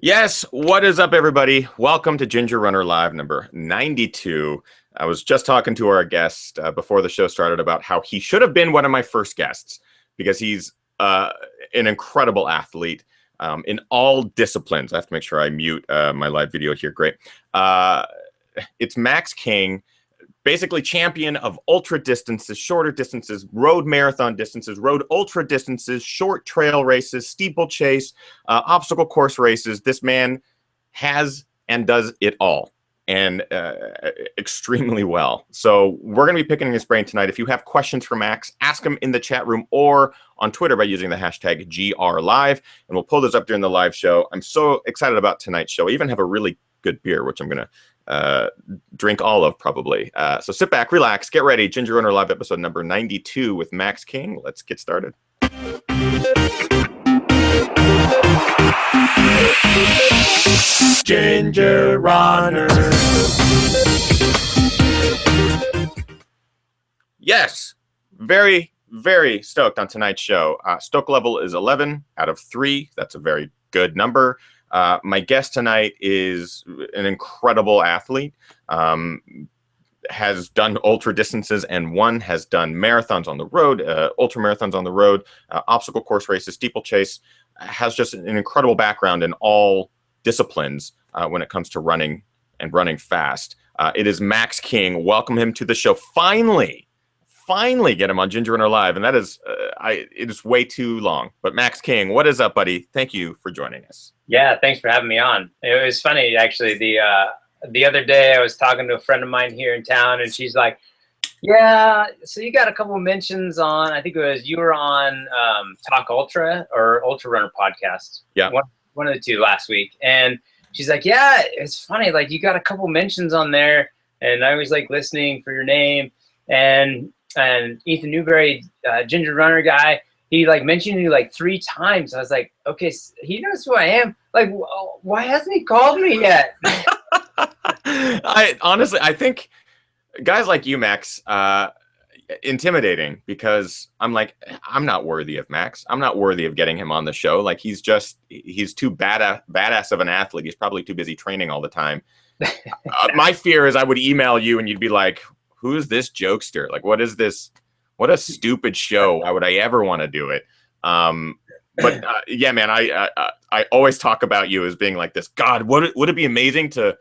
Yes, what is up, everybody? Welcome to Ginger Runner Live number 92. I was just talking to our guest before the show started about how he should have been one of my first guests because he's an incredible athlete in all disciplines. I have to make sure I mute my live video here. Great. It's Max King, basically champion of ultra distances, shorter distances, road marathon distances, road ultra distances, short trail races, steeplechase, obstacle course races. This man has and does it all, and extremely well. So we're going to be picking his brain tonight. If you have questions for Max, ask him in the chat room or on Twitter by using the hashtag GRLive, and we'll pull those up during the live show. I'm so excited about tonight's show. I even have a really good beer, which I'm going to drink all of probably. So sit back, relax, get ready. Ginger Runner Live episode number 92 with Max King. Let's get started. Ginger Runner. Yes, very, very stoked on tonight's show. Stoke level is 11 out of 3. That's a very good number. My guest tonight is an incredible athlete, has done ultra distances and has done marathons on the road, ultra marathons on the road, obstacle course races, steeplechase, has just an incredible background in all disciplines when it comes to running and running fast. It is Max King. Welcome him to the show. Finally get him on Ginger Runner Live, and that is, it is way too long. But Max King, what is up, buddy? Thank you for joining us. Yeah, thanks for having me on. It was funny, actually. The other day, I was talking to a friend of mine here in town, and she's like, "Yeah, so you got a couple of mentions on. I think it was you were on Talk Ultra or Ultra Runner podcast. Yeah, one of the two last week." And she's like, "Yeah, it's funny. Like you got a couple mentions on there, and I always like listening for your name." And Ethan Newberry, Ginger Runner guy, he like mentioned you like 3 times. I was like, okay, so he knows who I am. Like, why hasn't he called me yet? I think guys like you, Max, intimidating because I'm like, I'm not worthy of Max. I'm not worthy of getting him on the show. Like he's too badass of an athlete. He's probably too busy training all the time. My fear is I would email you and you'd be like, who's this jokester? Like, what is this? What a stupid show. Why would I ever want to do it? But yeah, man, I always talk about you as being like this. God, would it be amazing to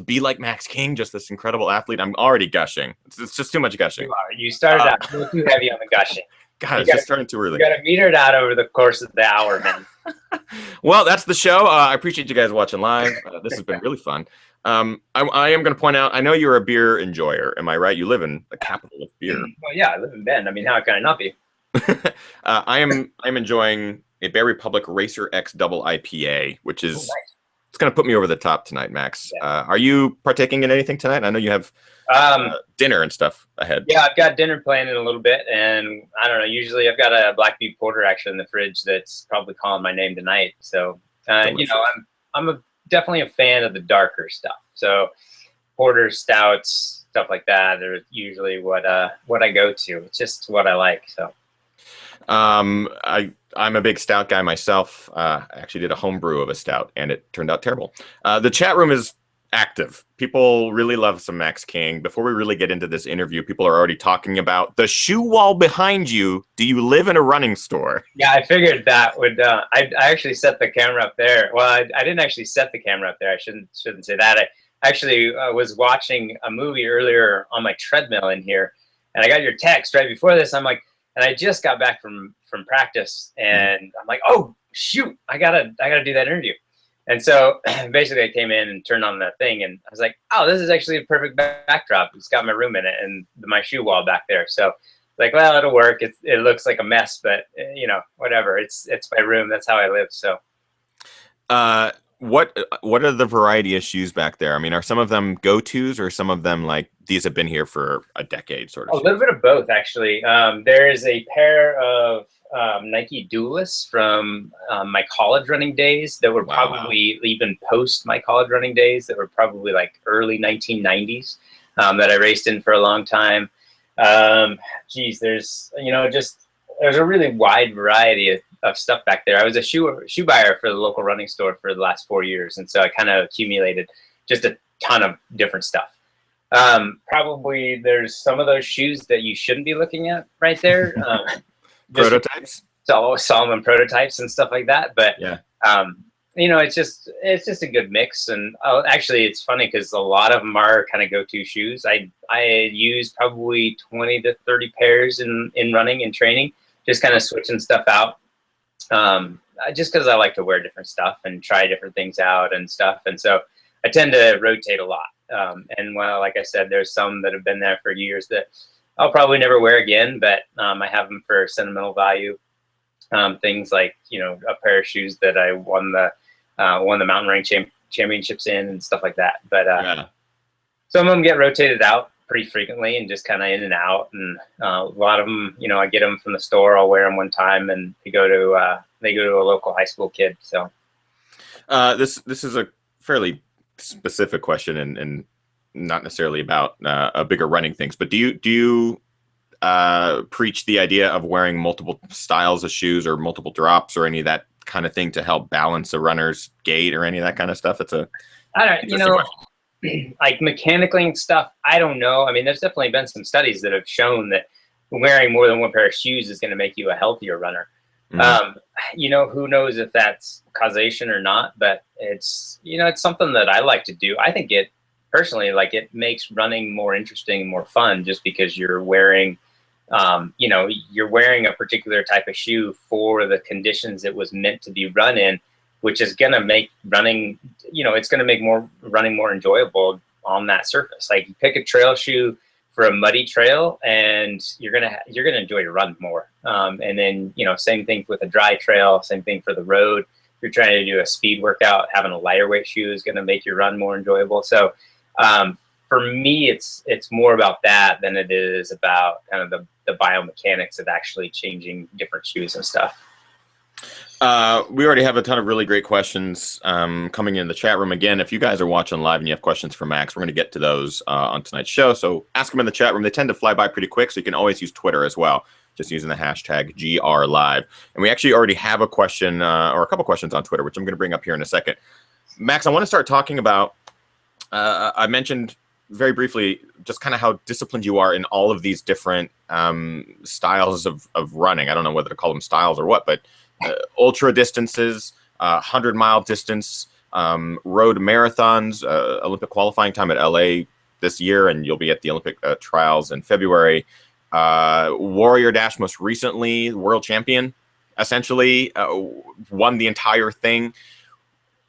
be like Max King, just this incredible athlete? I'm already gushing. It's just too much gushing. You started out a little too heavy on the gushing. God, it's just starting too early. You got to meter it out over the course of the hour, man. Well, that's the show. I appreciate you guys watching live. This has been really fun. I am going to point out, I know you're a beer enjoyer. Am I right? You live in the capital of beer. Well, yeah, I live in Bend. I mean, how can I not be? I'm enjoying a Bear Republic Racer X Double IPA, which is nice. It's going to put me over the top tonight, Max. Yeah. Are you partaking in anything tonight? I know you have dinner and stuff ahead. Yeah, I've got dinner planned in a little bit, and I don't know. Usually, I've got a black beet porter actually in the fridge that's probably calling my name tonight. So, you know, I'm definitely a fan of the darker stuff. So, porters, stouts, stuff like that are usually what I go to. It's just what I like. So, I'm a big stout guy myself. I actually did a home brew of a stout, and it turned out terrible. The chat room is active. People really love some Max King. Before we really get into this interview, people are already talking about the shoe wall behind you. Do you live in a running store? Yeah, I figured that would. I actually set the camera up there. Well, I didn't actually set the camera up there. I shouldn't say that. I actually was watching a movie earlier on my treadmill in here, and I got your text right before this. I'm like, and I just got back from practice, and I'm like, oh shoot, I gotta do that interview. And so basically I came in and turned on that thing, and I was like, oh, this is actually a perfect backdrop. It's got my room in it and my shoe wall back there. So like, well, it'll work. It looks like a mess, but you know, whatever. It's my room. That's how I live. So. What are the variety of shoes back there? I mean, are some of them go-tos or some of them like these have been here for a decade sort of? A little bit of both, actually. There is a pair of Nike Duelists from my college running days that were probably even post my college running days, that were probably like early 1990s that I raced in for a long time. Geez, there's a really wide variety of of stuff back there. I was a shoe buyer for the local running store for the last 4 years, and so I kind of accumulated just a ton of different stuff. Probably there's some of those shoes that you shouldn't be looking at right there. Prototypes? So Solomon prototypes and stuff like that. But yeah, you know, it's just a good mix. And actually, it's funny because a lot of them are kind of go-to shoes. I use probably 20 to 30 pairs in running and training, just kind of switching stuff out. Just because I like to wear different stuff and try different things out and stuff. And so I tend to rotate a lot. And well, like I said, there's some that have been there for years that I'll probably never wear again, but I have them for sentimental value. Things like, you know, a pair of shoes that I won the mountain running championships in and stuff like that. But some of them get rotated out pretty frequently and just kind of in and out. And a lot of them, you know, I get them from the store. I'll wear them one time, and they go to a local high school kid. So this is a fairly specific question and not necessarily about a bigger running things, but do you preach the idea of wearing multiple styles of shoes or multiple drops or any of that kind of thing to help balance a runner's gait or any of that kind of stuff? It's like mechanically and stuff, I don't know. I mean, there's definitely been some studies that have shown that wearing more than one pair of shoes is going to make you a healthier runner. You know, who knows if that's causation or not, but it's, you know, it's something that I like to do. I think it personally, like, it makes running more interesting, more fun, just because you're wearing, you know, you're wearing a particular type of shoe for the conditions it was meant to be run in, which is going to make running, you know, it's going to make running more enjoyable on that surface. Like, you pick a trail shoe for a muddy trail, and you're gonna enjoy your run more. And then, you know, same thing with a dry trail, same thing for the road. If you're trying to do a speed workout, having a lighter weight shoe is going to make your run more enjoyable. So for me, it's more about that than it is about kind of the biomechanics of actually changing different shoes and stuff. We already have a ton of really great questions coming in the chat room. Again, if you guys are watching live and you have questions for Max, we're going to get to those on tonight's show. So ask them in the chat room. They tend to fly by pretty quick, so you can always use Twitter as well, just using the hashtag #GRLive. And we actually already have a question or a couple questions on Twitter, which I'm going to bring up here in a second. Max, I want to start talking about, I mentioned very briefly just kind of how disciplined you are in all of these different styles of running. I don't know whether to call them styles or what, but ultra distances, 100-mile distance, road marathons, Olympic qualifying time at LA this year, and you'll be at the Olympic trials in February. Warrior Dash, most recently, world champion, essentially, won the entire thing.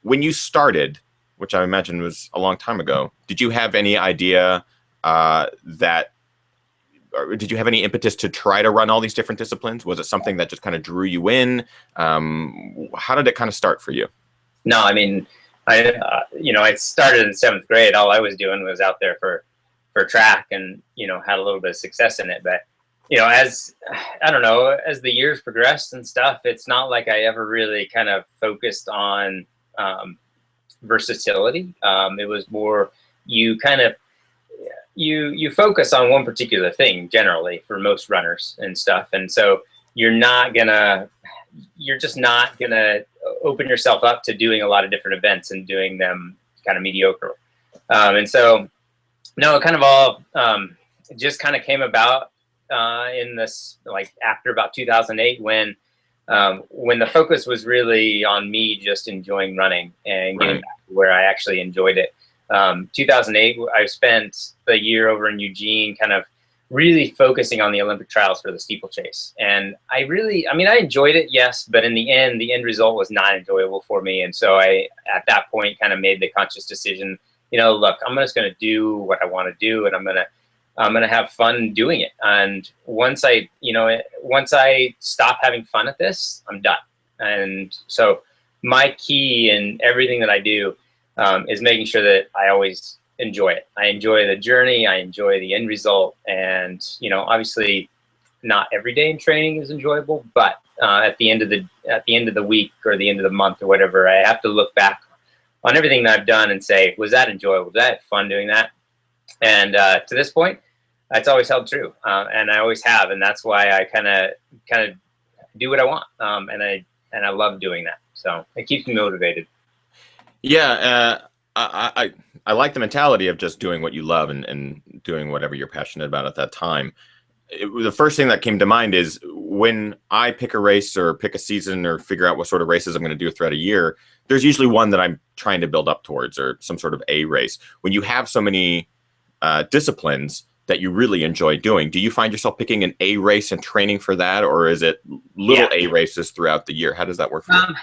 When you started, which I imagine was a long time ago, did you have any idea did you have any impetus to try to run all these different disciplines? Was it something that just kind of drew you in? How did it kind of start for you? No, I mean, you know, I started in 7th grade. All I was doing was out there for track, and, you know, had a little bit of success in it. But, you know, as the years progressed and stuff, it's not like I ever really kind of focused on versatility. It was more, you kind of, you focus on one particular thing generally for most runners and stuff. And so you're just not gonna open yourself up to doing a lot of different events and doing them kind of mediocre. And so, no, it kind of all just kind of came about in this, like, after about 2008, when the focus was really on me just enjoying running and getting back to where I actually enjoyed it. 2008, I spent the year over in Eugene kind of really focusing on the Olympic trials for the steeplechase. And I enjoyed it, yes, but in the end result was not enjoyable for me. And so I, at that point, kind of made the conscious decision, you know, look, I'm just going to do what I want to do, and I'm going to have fun doing it. And once I stop having fun at this, I'm done. And so my key in everything that I do is making sure that I always enjoy it. I enjoy the journey. I enjoy the end result. And, you know, obviously not every day in training is enjoyable, but at the end of the week or the end of the month or whatever, I have to look back on everything that I've done and say, was that enjoyable? Did I have fun doing that? And to this point, that's always held true. And I always have. And that's why I kind of do what I want. And I love doing that. So it keeps me motivated. Yeah, I like the mentality of just doing what you love and doing whatever you're passionate about at that time. The first thing that came to mind is when I pick a race or pick a season or figure out what sort of races I'm going to do throughout a year, there's usually one that I'm trying to build up towards or some sort of A race. When you have so many disciplines that you really enjoy doing, do you find yourself picking an A race and training for that, or is it little A races throughout the year? How does that work for you?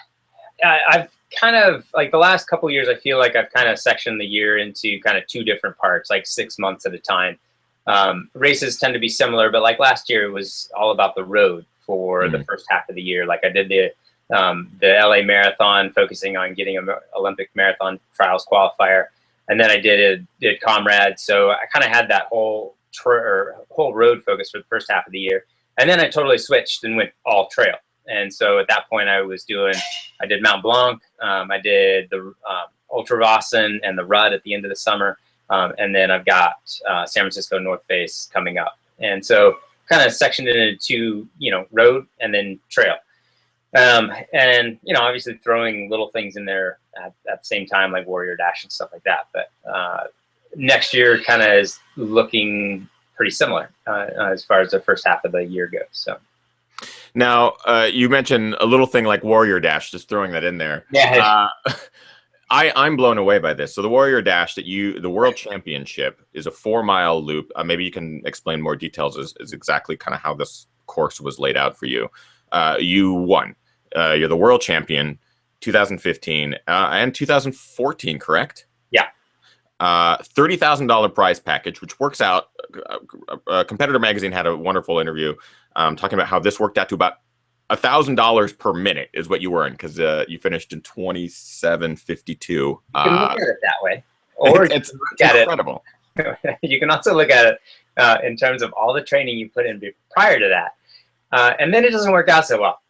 I've kind of, like, the last couple of years, I feel like I've kind of sectioned the year into kind of two different parts, like 6 months at a time. Races tend to be similar, but like last year, it was all about the road for the first half of the year. Like I did the LA Marathon, focusing on getting an Olympic marathon trials qualifier, and then I did Comrades. So I kind of had that whole road focus for the first half of the year, and then I totally switched and went all trail. And so at that point, I did Mount Blanc, I did the Ultra Vossen and the Rudd at the end of the summer. And then I've got San Francisco North Face coming up. And so kind of sectioned it into, road and then trail. And, obviously throwing little things in there at the same time, like Warrior Dash and stuff like that. But next year kind of is looking pretty similar as far as the first half of the year goes. So. Now, you mentioned a little thing like Warrior Dash, just throwing that in there. Yeah. I'm blown away by this. So the Warrior Dash the World Championship is a 4-mile loop. Maybe you can explain more details as exactly kind of how this course was laid out for you. You won. You're the world champion 2015 and 2014, correct? Yeah. $30,000 prize package, which works out. Competitor Magazine had a wonderful interview talking about how this worked out to about $1,000 per minute is what you earned, because you finished in 27:52. You can look at it that way, or it's incredible. You can also look at it in terms of all the training you put in prior to that, and then it doesn't work out so well.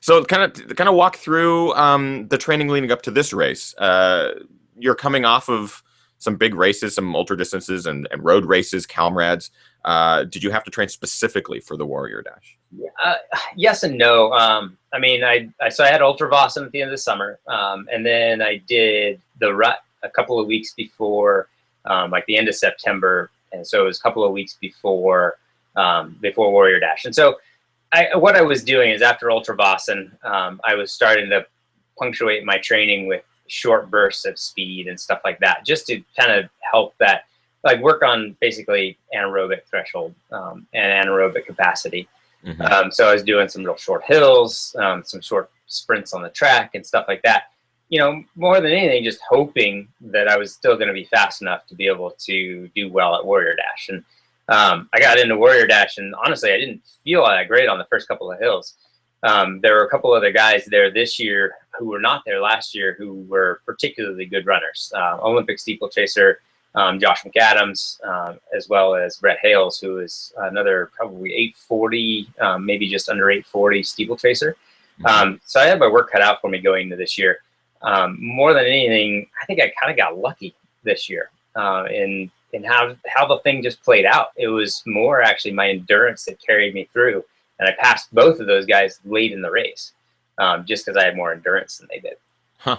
So kind of walk through the training leading up to this race. You're coming off of some big races, some ultra distances and road races, Comrades. Did you have to train specifically for the Warrior Dash? Yes and no. I mean, I had Ultra Vossen at the end of the summer, and then I did the Rut a couple of weeks before, like the end of September, and so it was a couple of weeks before Warrior Dash. And so what I was doing is, after Ultra Vossen, I was starting to punctuate my training with short bursts of speed and stuff like that, just to kind of help that, like, work on basically anaerobic threshold and anaerobic capacity. Mm-hmm. So I was doing some real short hills, some short sprints on the track and stuff like that. More than anything, just hoping that I was still going to be fast enough to be able to do well at Warrior Dash. And I got into Warrior Dash, and honestly, I didn't feel that great on the first couple of hills. There were a couple other guys there this year who were not there last year who were particularly good runners. Olympic steeplechaser Josh McAdams, as well as Brett Hales, who is another probably 840, maybe just under 840 steeplechaser. So I had my work cut out for me going into this year. More than anything, I think I kind of got lucky this year in how the thing just played out. It was more actually my endurance that carried me through. And I passed both of those guys late in the race, just because I had more endurance than they did. Huh.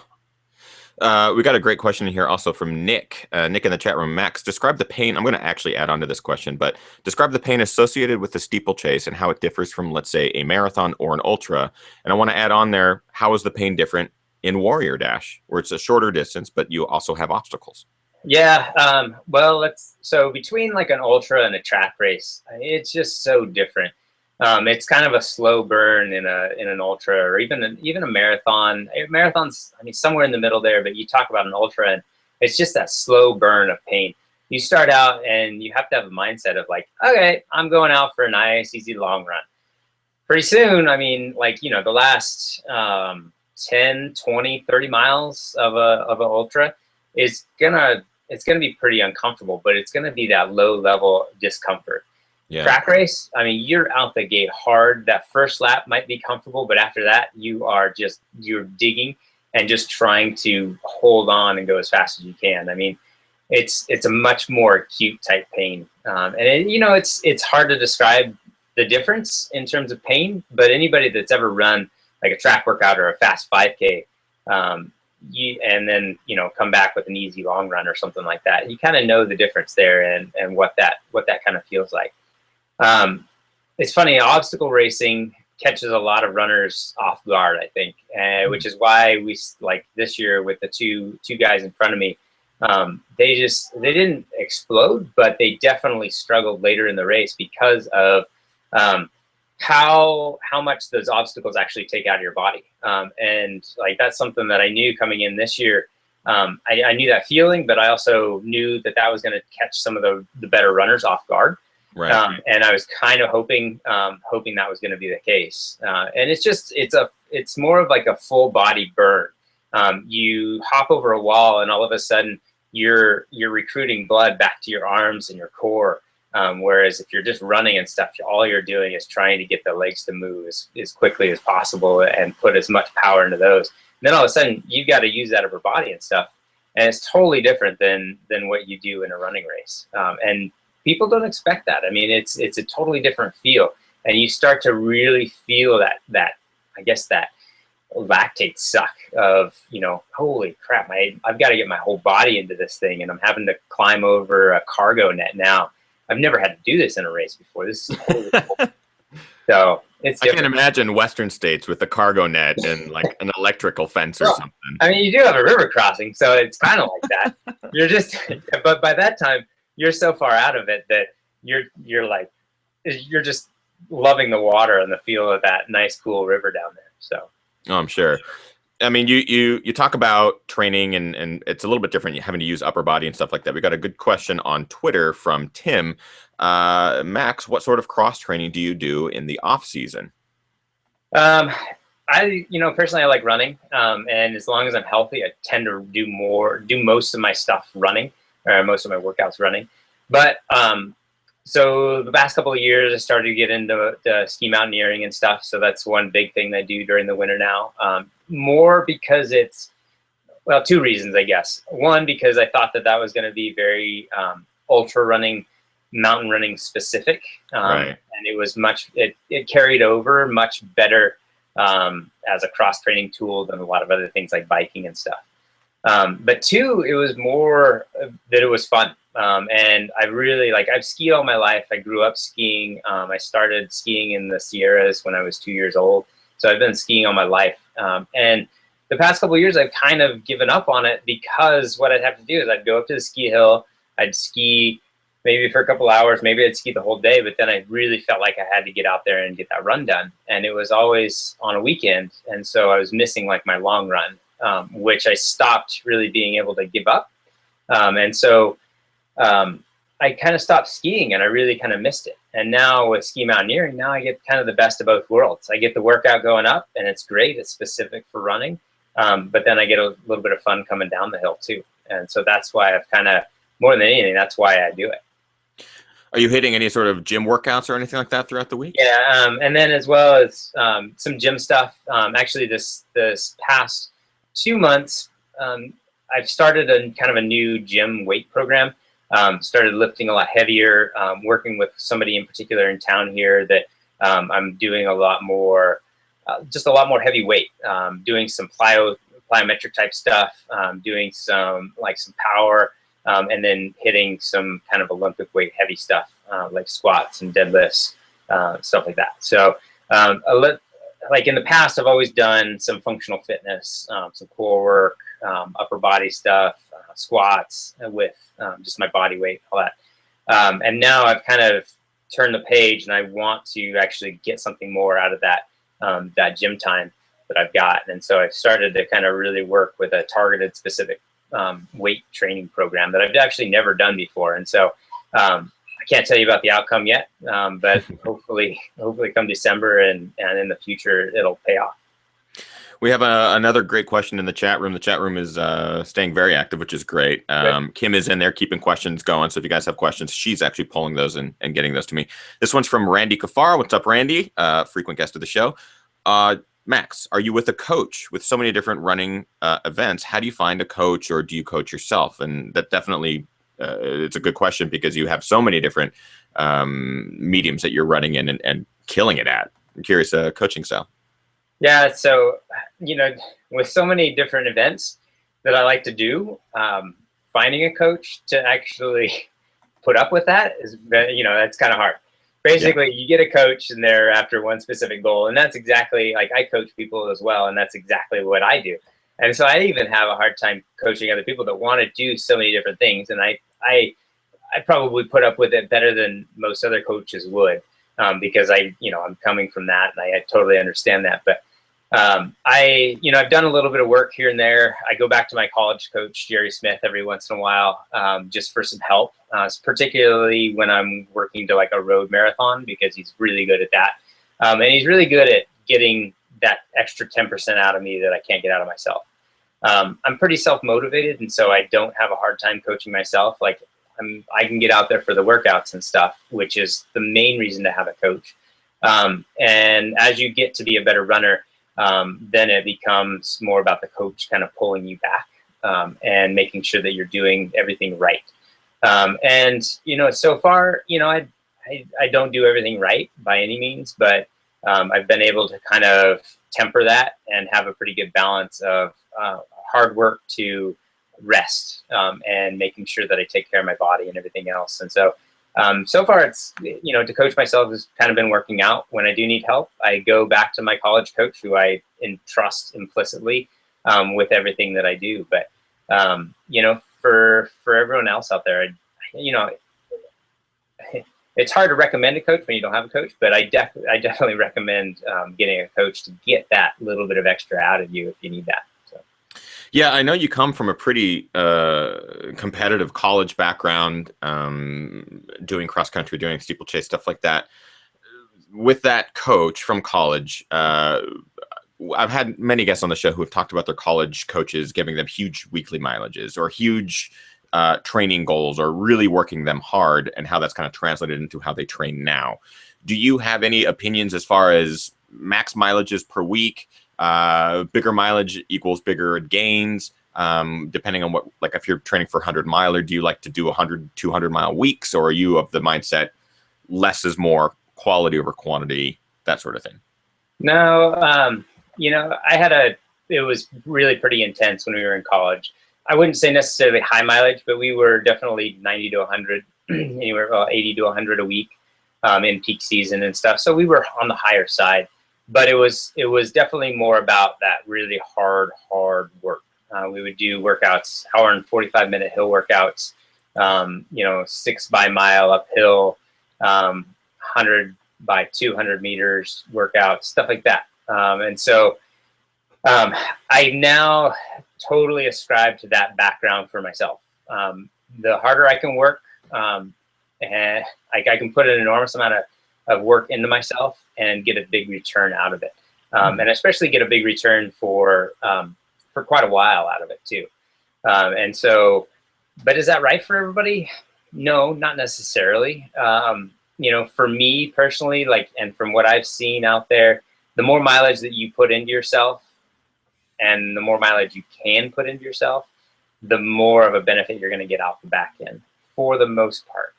We got a great question here also from Nick. Nick in the chat room. Max, describe the pain. I'm going to actually add on to this question, but describe the pain associated with the steeplechase and how it differs from, let's say, a marathon or an ultra. And I want to add on there, how is the pain different in Warrior Dash, where it's a shorter distance, but you also have obstacles? Yeah. Well, so between like an ultra and a track race, it's just so different. It's kind of a slow burn in an ultra, or even a marathon. Marathon's, I mean, somewhere in the middle there, but you talk about an ultra, and it's just that slow burn of pain. You start out and you have to have a mindset of like, okay, I'm going out for a nice, easy, long run. Pretty soon, I mean, like, the last 10, 20, 30 miles of an ultra is it's gonna be pretty uncomfortable, but it's gonna be that low level discomfort. Yeah. Track race, I mean, you're out the gate hard. That first lap might be comfortable, but after that, you're digging and just trying to hold on and go as fast as you can. I mean, it's a much more acute type pain, and it's hard to describe the difference in terms of pain, but anybody that's ever run like a track workout or a fast 5K, and then, you know, come back with an easy long run or something like that, you kind of know the difference there and what that kind of feels like. It's funny, obstacle racing catches a lot of runners off guard, I think, which is why we, like this year with the two guys in front of me, they didn't explode, but they definitely struggled later in the race because of how much those obstacles actually take out of your body. And like, that's something that I knew coming in this year. I knew that feeling, but I also knew that was going to catch some of the better runners off guard. Right. And I was kind of hoping that was going to be the case. And it's more of like a full body burn. You hop over a wall and all of a sudden you're recruiting blood back to your arms and your core. Whereas if you're just running and stuff, all you're doing is trying to get the legs to move as quickly as possible and put as much power into those. And then all of a sudden you've got to use that upper body and stuff. And it's totally different than what you do in a running race. And people don't expect that. I mean, it's a totally different feel. And you start to really feel that I guess that lactate suck of, you know, holy crap, I've got to get my whole body into this thing, and I'm having to climb over a cargo net now. I've never had to do this in a race before. This is totally cool. So it's different. I can imagine Western states with the cargo net and like an electrical fence or something. I mean, you do have a river crossing, so it's kind of like that. You're just, but by that time, you're so far out of it that you're just loving the water and the feel of that nice, cool river down there. So. Oh, I'm sure. I mean, you talk about training and it's a little bit different. You're having to use upper body and stuff like that. We got a good question on Twitter from Tim. Max, what sort of cross training do you do in the off season? Personally, I like running. And as long as I'm healthy, I tend to do most of my stuff running, or most of my workouts running. But, so the past couple of years, I started to get into ski mountaineering and stuff. So that's one big thing that I do during the winter now. More because it's, well, two reasons, I guess. One, because I thought that was going to be very ultra running, mountain running specific. Right. And it was it carried over much better as a cross training tool than a lot of other things like biking and stuff. But two, it was more that it was fun. And I really I've skied all my life. I grew up skiing. I started skiing in the Sierras when I was 2 years old. So I've been skiing all my life. And the past couple of years, I've kind of given up on it because what I'd have to do is I'd go up to the ski hill. I'd ski maybe for a couple hours. Maybe I'd ski the whole day. But then I really felt like I had to get out there and get that run done. And it was always on a weekend. And so I was missing my long run, which I stopped really being able to give up. And so I kind of stopped skiing and I really kind of missed it. And now with ski mountaineering, now I get kind of the best of both worlds. I get the workout going up and it's great. It's specific for running. But then I get a little bit of fun coming down the hill too. And so that's why I've kind of, more than anything, that's why I do it. Are you hitting any sort of gym workouts or anything like that throughout the week? Yeah. And then as well as some gym stuff. Actually this past 2 months, I've started a new gym weight program. Started lifting a lot heavier, working with somebody in particular in town here that I'm doing a lot more heavy weight, doing some plyometric type stuff, doing some power, and then hitting some kind of Olympic weight heavy stuff, like squats and deadlifts, stuff like that. So in the past, I've always done some functional fitness, some core work, upper body stuff, squats with just my body weight, all that. And now I've kind of turned the page and I want to actually get something more out of that gym time that I've got. And so I've started to kind of really work with a targeted specific weight training program that I've actually never done before. And so I can't tell you about the outcome yet, but hopefully come December and in the future, it'll pay off. We have another great question in the chat room. The chat room is staying very active, which is great. Kim is in there keeping questions going. So if you guys have questions, she's actually pulling those and getting those to me. This one's from Randy Kafar. What's up, Randy? Frequent guest of the show. Max, are you with a coach with so many different running events? How do you find a coach, or do you coach yourself? And that definitely, it's a good question because you have so many different mediums that you're running in and killing it at. I'm curious, coaching style. Yeah, so with so many different events that I like to do, finding a coach to actually put up with that is, that's kind of hard. Basically, you get a coach and they're after one specific goal, and that's exactly like I coach people as well, and that's exactly what I do. And so I even have a hard time coaching other people that want to do so many different things, and I probably put up with it better than most other coaches would, because I'm coming from that, and I totally understand that. But I've done a little bit of work here and there. I go back to my college coach, Jerry Smith, every once in a while, just for some help, particularly when I'm working to like a road marathon, because he's really good at that. And he's really good at getting that extra 10% out of me that I can't get out of myself. I'm pretty self-motivated, and so I don't have a hard time coaching myself. Like I can get out there for the workouts and stuff, which is the main reason to have a coach. And as you get to be a better runner, then it becomes more about the coach kind of pulling you back, and making sure that you're doing everything right. And so far, I don't do everything right by any means, but I've been able to kind of temper that and have a pretty good balance of hard work to rest, and making sure that I take care of my body and everything else. And so so far it's, to coach myself has kind of been working out. When I do need help, I go back to my college coach, who I entrust implicitly with everything that I do. But for everyone else out there, it's hard to recommend a coach when you don't have a coach, but I definitely recommend getting a coach to get that little bit of extra out of you if you need that. So. Yeah, I know you come from a pretty competitive college background, doing cross country, doing steeplechase, stuff like that. With that coach from college, I've had many guests on the show who have talked about their college coaches giving them huge weekly mileages or huge training goals, or really working them hard, and how that's kind of translated into how they train now. Do you have any opinions as far as max mileages per week? Bigger mileage equals bigger gains, depending on what, like if you're training for 100-miler, do you like to do 100, 200-mile weeks, or are you of the mindset less is more, quality over quantity, that sort of thing? No, it was really pretty intense when we were in college. I wouldn't say necessarily high mileage, but we were definitely 90 to 100, anywhere about 80 to 100 a week, in peak season and stuff. So we were on the higher side, but it was definitely more about that really hard work. We would do workouts, hour and 45-minute hill workouts, 6 by mile uphill, 100 by 200 meters workouts, stuff like that. And so I now totally ascribe to that background for myself. The harder I can work, and I can put an enormous amount of work into myself and get a big return out of it. And especially get a big return for quite a while out of it too. And so, but is that right for everybody? No, not necessarily. For me personally, and from what I've seen out there, the more mileage that you put into yourself and the more mileage you can put into yourself, the more of a benefit you're going to get out the back end for the most part.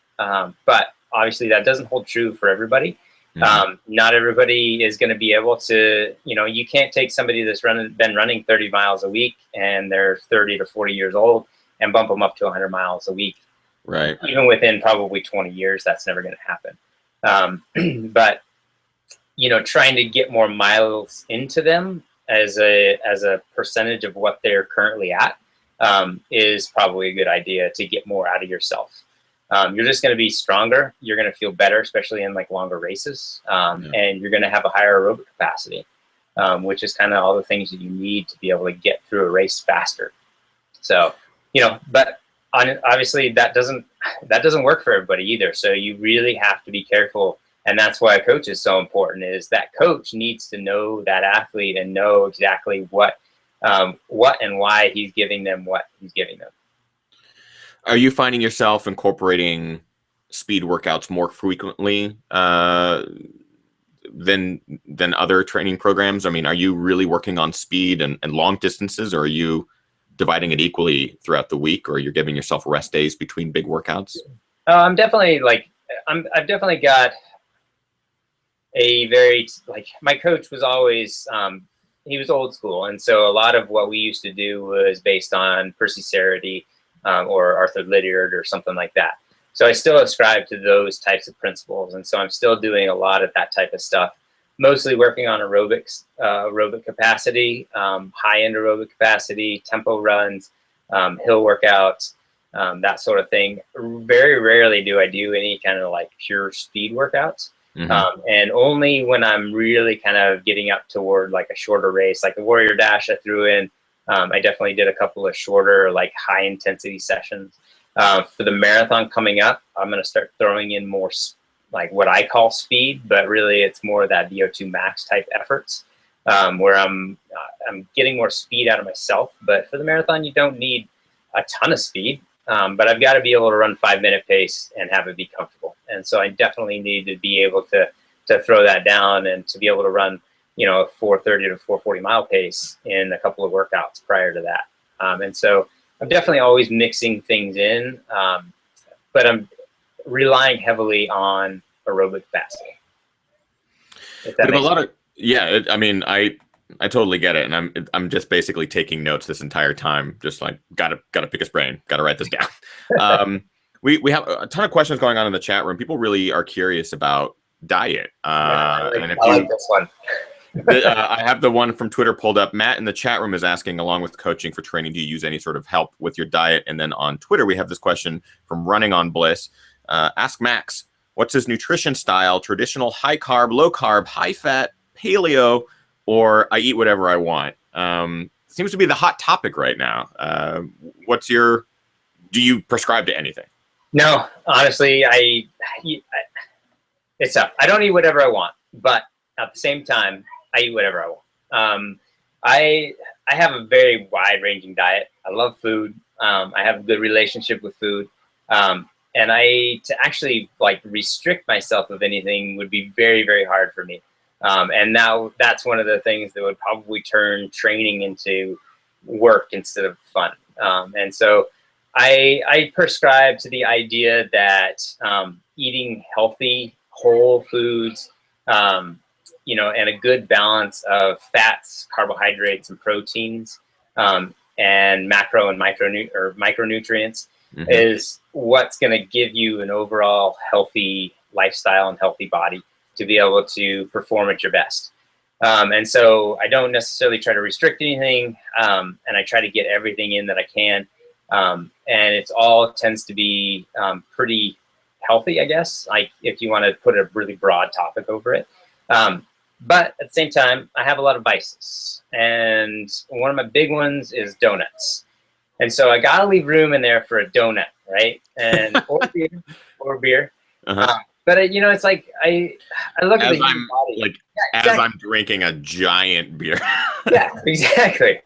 But obviously that doesn't hold true for everybody. Not everybody is going to be able to, you can't take somebody that's been running 30 miles a week and they're 30 to 40 years old and bump them up to 100 miles a week. Right. Even within probably 20 years, that's never going to happen. But, trying to get more miles into them as a percentage of what they're currently at is probably a good idea to get more out of yourself. You're just going to be stronger. You're going to feel better, especially in longer races. And you're going to have a higher aerobic capacity, which is kind of all the things that you need to be able to get through a race faster. So, but obviously that doesn't work for everybody either. So you really have to be careful. And that's why a coach is so important, is that coach needs to know that athlete and know exactly what and why he's giving them what he's giving them. Are you finding yourself incorporating speed workouts more frequently than other training programs? I mean, are you really working on speed and long distances, or are you dividing it equally throughout the week, or you're giving yourself rest days between big workouts? I'm definitely I've definitely got a very, like, my coach was always, he was old school. And so a lot of what we used to do was based on Percy Cerutty, or Arthur Lydiard or something like that. So I still ascribe to those types of principles. And so I'm still doing a lot of that type of stuff, mostly working on aerobics, aerobic capacity, high-end aerobic capacity, tempo runs, hill workouts, that sort of thing. Very rarely do I do any kind of like pure speed workouts. And only when I'm really kind of getting up toward like a shorter race, like the Warrior Dash I threw in. I definitely did a couple of shorter, like high intensity sessions. For the marathon coming up, I'm going to start throwing in more like what I call speed, but really it's more of that VO2 max type efforts, where I'm getting more speed out of myself. But for the marathon, you don't need a ton of speed. But I've got to be able to run 5-minute pace and have it be comfortable. And so I definitely need to be able to throw that down and to be able to run, you know, a 4:30 to 4:40 mile pace in a couple of workouts prior to that. And so I'm definitely always mixing things in, but I'm relying heavily on aerobic capacity. If that We have a makes lot sense. of, yeah, I mean, I totally get it, and I'm just basically taking notes this entire time, just like gotta pick his brain, gotta write this down. We have a ton of questions going on in the chat room. People really are curious about diet, and if I like you, this one. I have the one from Twitter pulled up. Matt in the chat room is asking, along with coaching for training, do you use any sort of help with your diet? And then on Twitter, we have this question from Running on Bliss. Ask Max, what's his nutrition style? Traditional, high carb, low carb, high fat, paleo, or I eat whatever I want? Seems to be the hot topic right now. Do you prescribe to anything? No, honestly, it's tough. I don't eat whatever I want, but at the same time, I eat whatever I want. I have a very wide-ranging diet. I love food. I have a good relationship with food, and to actually like restrict myself of anything would be very, very hard for me. And now that's one of the things that would probably turn training into work instead of fun. And so I prescribe to the idea that eating healthy, whole foods, you know, and a good balance of fats, carbohydrates, and proteins, and macro and micronutrients is what's going to give you an overall healthy lifestyle and healthy body to be able to perform at your best. And so I don't necessarily try to restrict anything, and I try to get everything in that I can. And it's all tends to be pretty healthy, I guess, like if you want to put a really broad topic over it. But at the same time, I have a lot of vices. And one of my big ones is donuts. And so I got to leave room in there for a donut, right? And or beer. But you know, it's like I look at the human body. Like, yeah, exactly. As I'm drinking a giant beer. Yeah, exactly.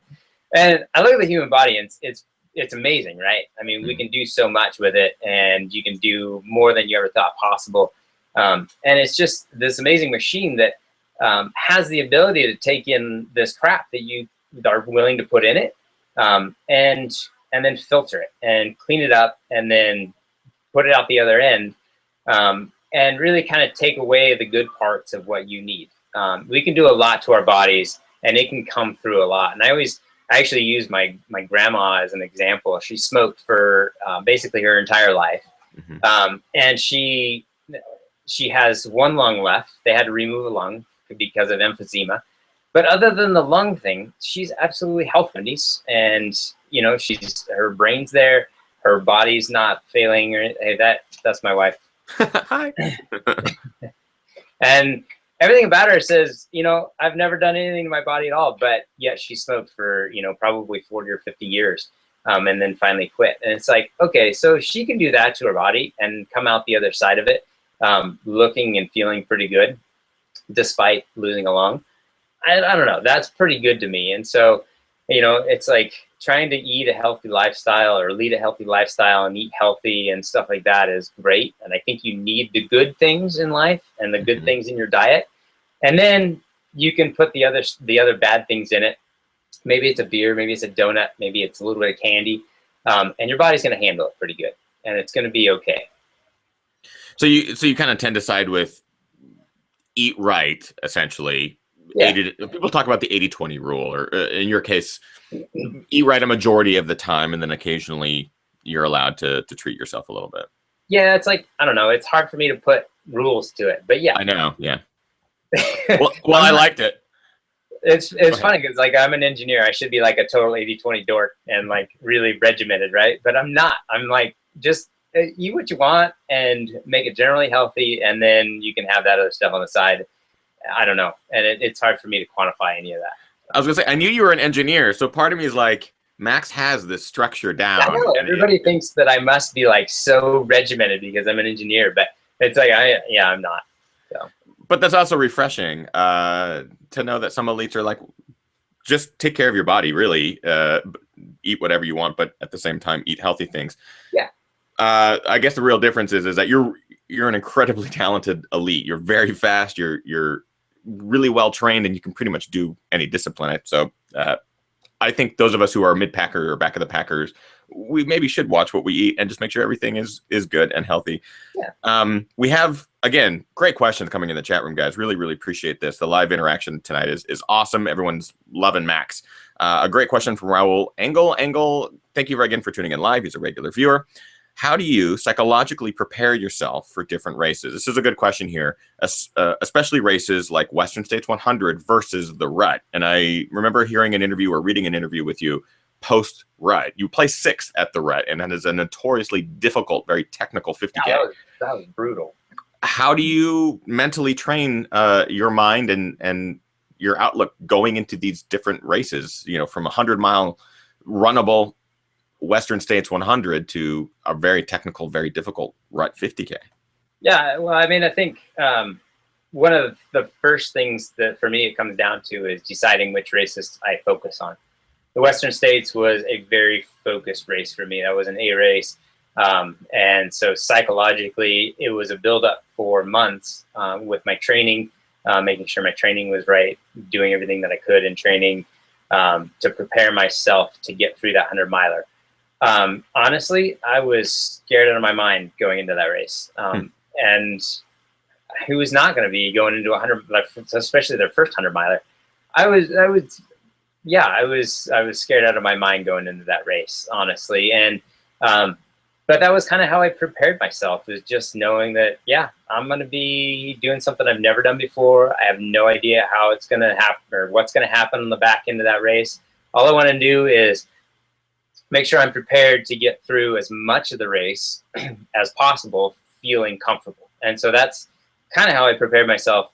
And I look at the human body, and it's amazing, right? I mean, we can do so much with it, and you can do more than you ever thought possible. And it's just this amazing machine that has the ability to take in this crap that you are willing to put in it, and then filter it and clean it up, and then put it out the other end. And really kind of take away the good parts of what you need. We can do a lot to our bodies, and it can come through a lot. And I actually use my grandma as an example. She smoked for basically her entire life. And she has one lung left. They had to remove a lung because of emphysema. But other than the lung thing, she's absolutely healthy. And, you know, her brain's there. Her body's not failing. Hey, that's my wife. Hi. And everything about her says, you know, I've never done anything to my body at all, but yet she smoked for, you know, probably 40 or 50 years, and then finally quit. And it's like, okay, so she can do that to her body and come out the other side of it, looking and feeling pretty good, despite losing a lung. I don't know. That's pretty good to me. And so, you know, it's like trying to eat a healthy lifestyle or lead a healthy lifestyle and eat healthy and stuff like that is great. And I think you need the good things in life and the good things in your diet. And then you can put the other bad things in it. Maybe it's a beer, maybe it's a donut, maybe it's a little bit of candy. And your body's going to handle it pretty good. And it's going to be okay. So you kind of tend to side with eat right, essentially. Yeah. People talk about the 80-20 rule, or in your case, eat right a majority of the time, and then occasionally you're allowed to treat yourself a little bit. Yeah, it's like, I don't know. It's hard for me to put rules to it, but yeah. I know. Yeah. Well, I'm I not, liked it. it's funny because like I'm an engineer. I should be like a total 80-20 dork and like really regimented, right? But I'm not. I'm like, just eat what you want and make it generally healthy, and then you can have that other stuff on the side. I don't know. And it's hard for me to quantify any of that. I was gonna say, I knew you were an engineer, so part of me is like, Max has this structure I down. know everybody thinks that I must be like so regimented because I'm an engineer, but it's like I'm not. So. But that's also refreshing to know that some elites are like, just take care of your body, really. Eat whatever you want, but at the same time, eat healthy things. Yeah. I guess the real difference is that you're an incredibly talented elite. You're very fast. You're really well trained, and you can pretty much do any discipline. So I think those of us who are mid-packer or back of the packers, we maybe should watch what we eat and just make sure everything is good and healthy. Yeah. We have, again, great questions coming in the chat room, guys. Really, really appreciate this. The live interaction tonight is awesome. Everyone's loving Max. A great question from Raul Engel, thank you again for tuning in live. He's a regular viewer. How do you psychologically prepare yourself for different races? This is a good question here, especially races like Western States 100 versus the Rut. And I remember hearing an interview or reading an interview with you post-Rut. You placed 6th at the Rut, and that is a notoriously difficult, very technical 50K. Yeah, that was brutal. How do you mentally train your mind and your outlook going into these different races, from a 100-mile runnable Western States 100 to a very technical, very difficult Rut 50K? Yeah, well, I mean, I think one of the first things that for me it comes down to is deciding which races I focus on. The Western States was a very focused race for me. That was an A race. And so psychologically, it was a buildup for months with my training, making sure my training was right, doing everything that I could in training to prepare myself to get through that 100-miler. Honestly, I was scared out of my mind going into that race. And who was not going to be going into 100, especially their first 100-miler? I was scared out of my mind going into that race, honestly. And, but that was kind of how I prepared myself, is just knowing that, yeah, I'm going to be doing something I've never done before. I have no idea how it's going to happen or what's going to happen on the back end of that race. All I want to do is make sure I'm prepared to get through as much of the race as possible, feeling comfortable. And so that's kind of how I prepared myself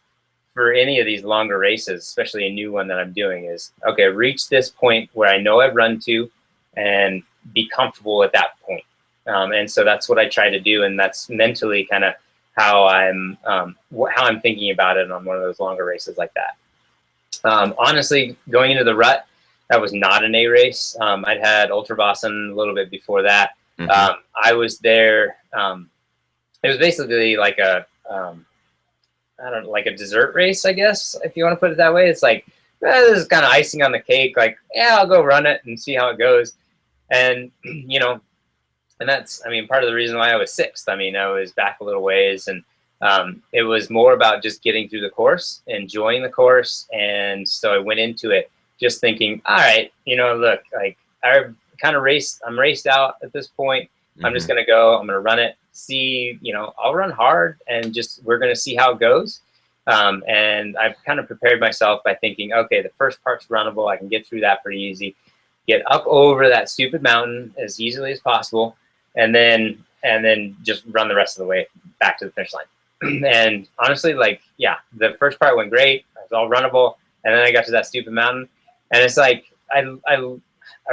for any of these longer races, especially a new one that I'm doing, is, okay, reach this point where I know I've run to and be comfortable at that point. And so that's what I try to do. And that's mentally kind of how I'm thinking about it on one of those longer races like that. Honestly, going into the Rut, that was not an A race. I'd had Ultravassen a little bit before that. Mm-hmm. I was there. It was basically like a dessert race, I guess, if you want to put it that way. It's like, this is kind of icing on the cake. Like, yeah, I'll go run it and see how it goes. And, and that's, I mean, part of the reason why I was 6th. I mean, I was back a little ways, and it was more about just getting through the course, enjoying the course. And so I went into it just thinking, all right, look, like I'm raced out at this point. Mm-hmm. I'm just going to go, I'm going to run it, see, I'll run hard, and we're going to see how it goes. And I've kind of prepared myself by thinking, okay, the first part's runnable. I can get through that pretty easy, get up over that stupid mountain as easily as possible. And then just run the rest of the way back to the finish line. And honestly, like, yeah, the first part went great. It was all runnable. And then I got to that stupid mountain. And it's like, I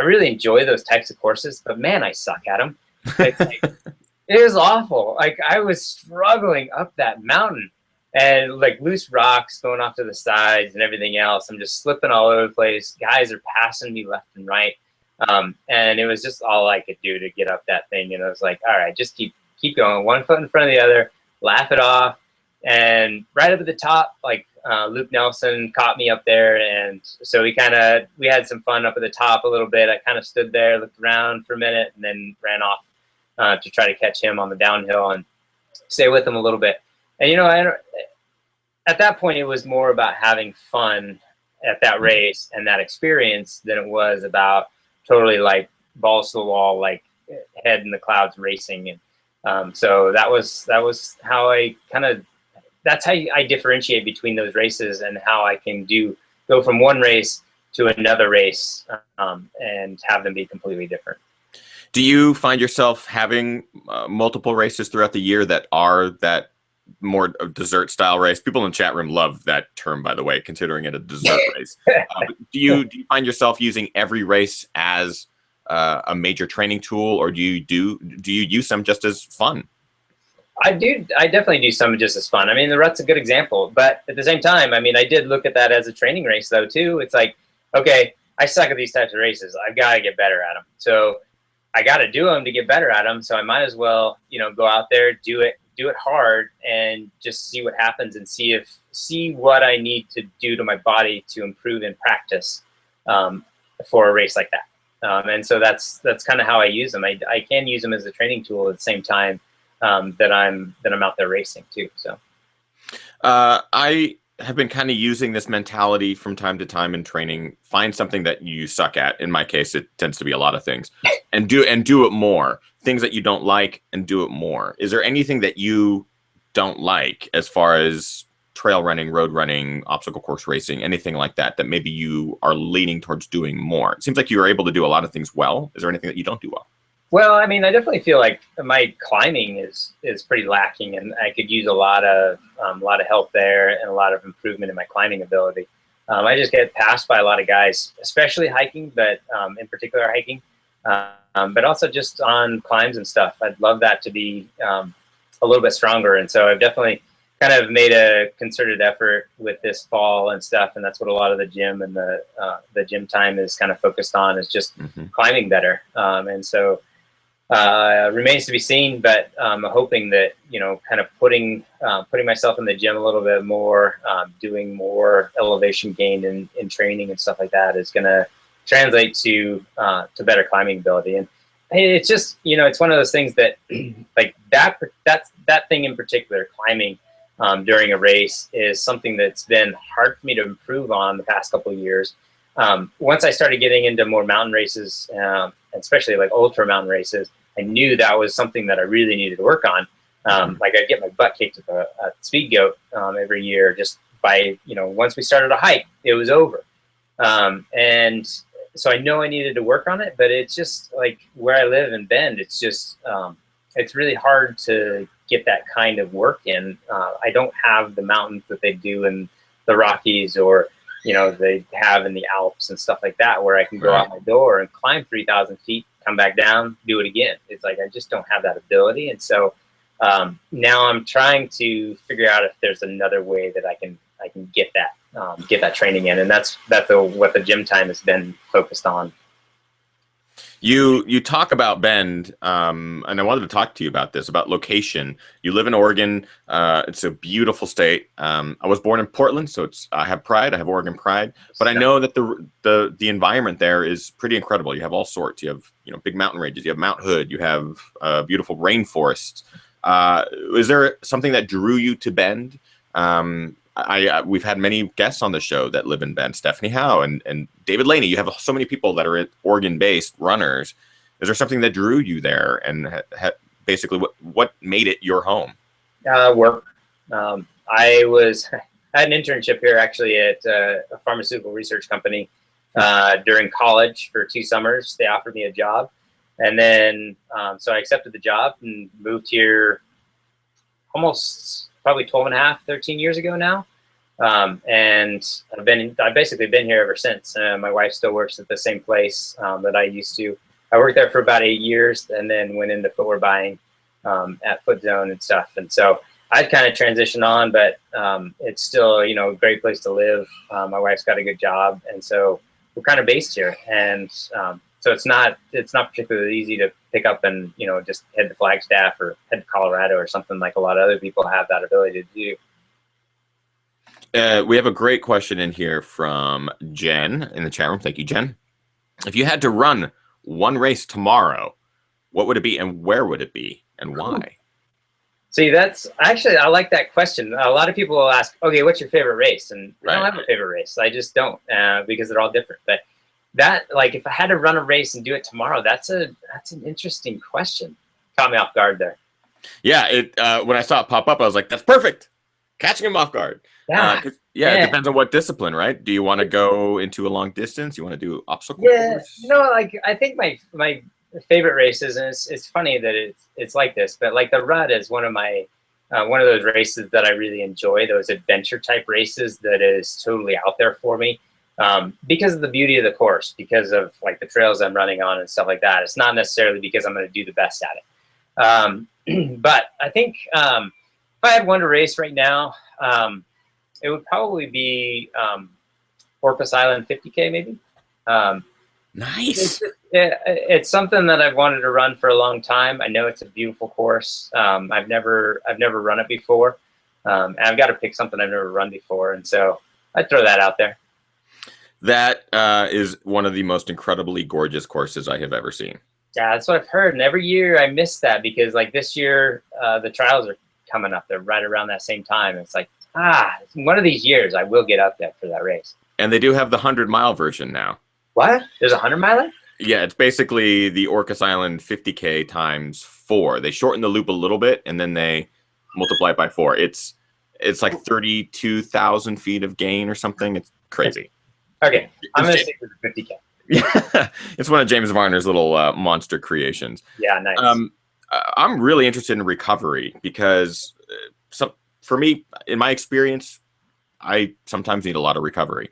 really enjoy those types of courses, but man, I suck at them. It's like, it was awful. Like, I was struggling up that mountain, and like loose rocks going off to the sides and everything else. I'm just slipping all over the place. Guys are passing me left and right. And it was just all I could do to get up that thing. And I was like, all right, just keep going, one foot in front of the other, laugh it off. And right up at the top, like, Luke Nelson caught me up there, and so we had some fun up at the top a little bit. I kind of stood there, looked around for a minute, and then ran off to try to catch him on the downhill. And stay with them a little bit. And, you know, at that point, it was more about having fun at that race and that experience than it was about totally like balls to the wall, like head in the clouds racing. And so that was how I that's how I differentiate between those races and how I can go from one race to another race and have them be completely different. Do you find yourself having multiple races throughout the year that are that more dessert style race? People in the chat room love that term, by the way, considering it a dessert race. Do you find yourself using every race as a major training tool, or do you use them just as fun? I definitely do some just as fun. I mean, the Rut's a good example, but at the same time, I mean, I did look at that as a training race though too. It's like, okay, I suck at these types of races. I've got to get better at them. So I got to do them to get better at them. So I might as well, you know, go out there, do it hard, and just see what happens and see what I need to do to my body to improve in practice for a race like that. And so that's kind of how I use them. I can use them as a training tool at the same time that I'm out there racing too. So I have been kind of using this mentality from time to time in training. Find something that you suck at. In my case, it tends to be a lot of things, and do it more. Things that you don't like, and do it more. Is there anything that you don't like as far as trail running, road running, obstacle course racing, anything like that, that maybe you are leaning towards doing more? It seems like you are able to do a lot of things well. Is there anything that you don't do well? Well, I mean, I definitely feel like my climbing is pretty lacking, and I could use a lot of help there and a lot of improvement in my climbing ability. I just get passed by a lot of guys, especially hiking, but in particular hiking, but also just on climbs and stuff. I'd love that to be a little bit stronger, and so I've definitely kind of made a concerted effort with this fall and stuff, and that's what a lot of the gym and the gym time is kind of focused on, is just climbing better, and so. Remains to be seen, but I'm hoping that, you know, kind of putting myself in the gym a little bit more, doing more elevation gain in training and stuff like that is going to translate to better climbing ability. And it's just, you know, it's one of those things that like that thing in particular, climbing during a race, is something that's been hard for me to improve on the past couple of years. Once I started getting into more mountain races, especially like ultra mountain races, I knew that was something that I really needed to work on. Like I'd get my butt kicked at the speed goat every year just by, you know, once we started a hike, it was over. And so I know I needed to work on it, but it's just like where I live in Bend, it's just, it's really hard to get that kind of work in. I don't have the mountains that they do in the Rockies, or, you know, they have in the Alps and stuff like that, where I can go out my door and climb 3,000 feet, come back down, do it again. It's like I just don't have that ability, and so now I'm trying to figure out if there's another way that I can get that training in, and that's what the gym time has been focused on. You talk about Bend, and I wanted to talk to you about this, about location. You live in Oregon. It's a beautiful state. I was born in Portland, so I have pride. I have Oregon pride. But I know that the environment there is pretty incredible. You have all sorts. You have, you know, big mountain ranges. You have Mount Hood. You have beautiful rainforests. Is there something that drew you to Bend? We've had many guests on the show that live in Bend, Stephanie Howe and David Laney. You have so many people that are Oregon-based runners. Is there something that drew you there, and basically what made it your home? Work. I had an internship here actually at a pharmaceutical research company during college for 2 summers. They offered me a job, and then so I accepted the job and moved here almost probably 12 and a half, 13 years ago now. And I've basically been here ever since. My wife still works at the same place that I used to. I worked there for about 8 years, and then went into footwear buying at Foot Zone and stuff. And so I've kind of transitioned on, but it's still, you know, a great place to live. My wife's got a good job, and so we're kind of based here. And so it's not particularly easy to pick up and, you know, just head to Flagstaff or head to Colorado or something like a lot of other people have that ability to do. We have a great question in here from Jen in the chat room. Thank you, Jen. If you had to run one race tomorrow, what would it be, and where would it be, and why? See, that's actually, I like that question. A lot of people will ask, okay, what's your favorite race? And I don't have a favorite race. I just don't, because they're all different. But that, like, if I had to run a race and do it tomorrow, that's an interesting question. Caught me off guard there. Yeah, when I saw it pop up, I was like, that's perfect. Catching him off guard. Yeah. It depends on what discipline, right? Do you want to go into a long distance? You want to do obstacle course? You know, like, I think my favorite races, and it's funny that it's like this, but like the Rut is one of those races that I really enjoy, those adventure type races that is totally out there for me, because of the beauty of the course, because of like the trails I'm running on and stuff like that. It's not necessarily because I'm going to do the best at it. But I think if I had one to race right now, it would probably be Porpoise Island 50K maybe. Nice. It's something that I've wanted to run for a long time. I know it's a beautiful course. I've never run it before. And I've got to pick something I've never run before, and so I'd throw that out there. That is one of the most incredibly gorgeous courses I have ever seen. Yeah, that's what I've heard. And every year I miss that, because like this year the trials are coming up. They're right around that same time. It's like, one of these years I will get up there for that race. And they do have the 100-mile version now. What? There's a 100-miler? Yeah, it's basically the Orcas Island 50K times 4. They shorten the loop a little bit, and then they multiply it by 4. It's like 32,000 feet of gain or something. It's crazy. Okay, I'm going to stick with the 50K. Yeah, it's one of James Varner's little monster creations. Yeah, nice. I'm really interested in recovery because for me, in my experience, I sometimes need a lot of recovery.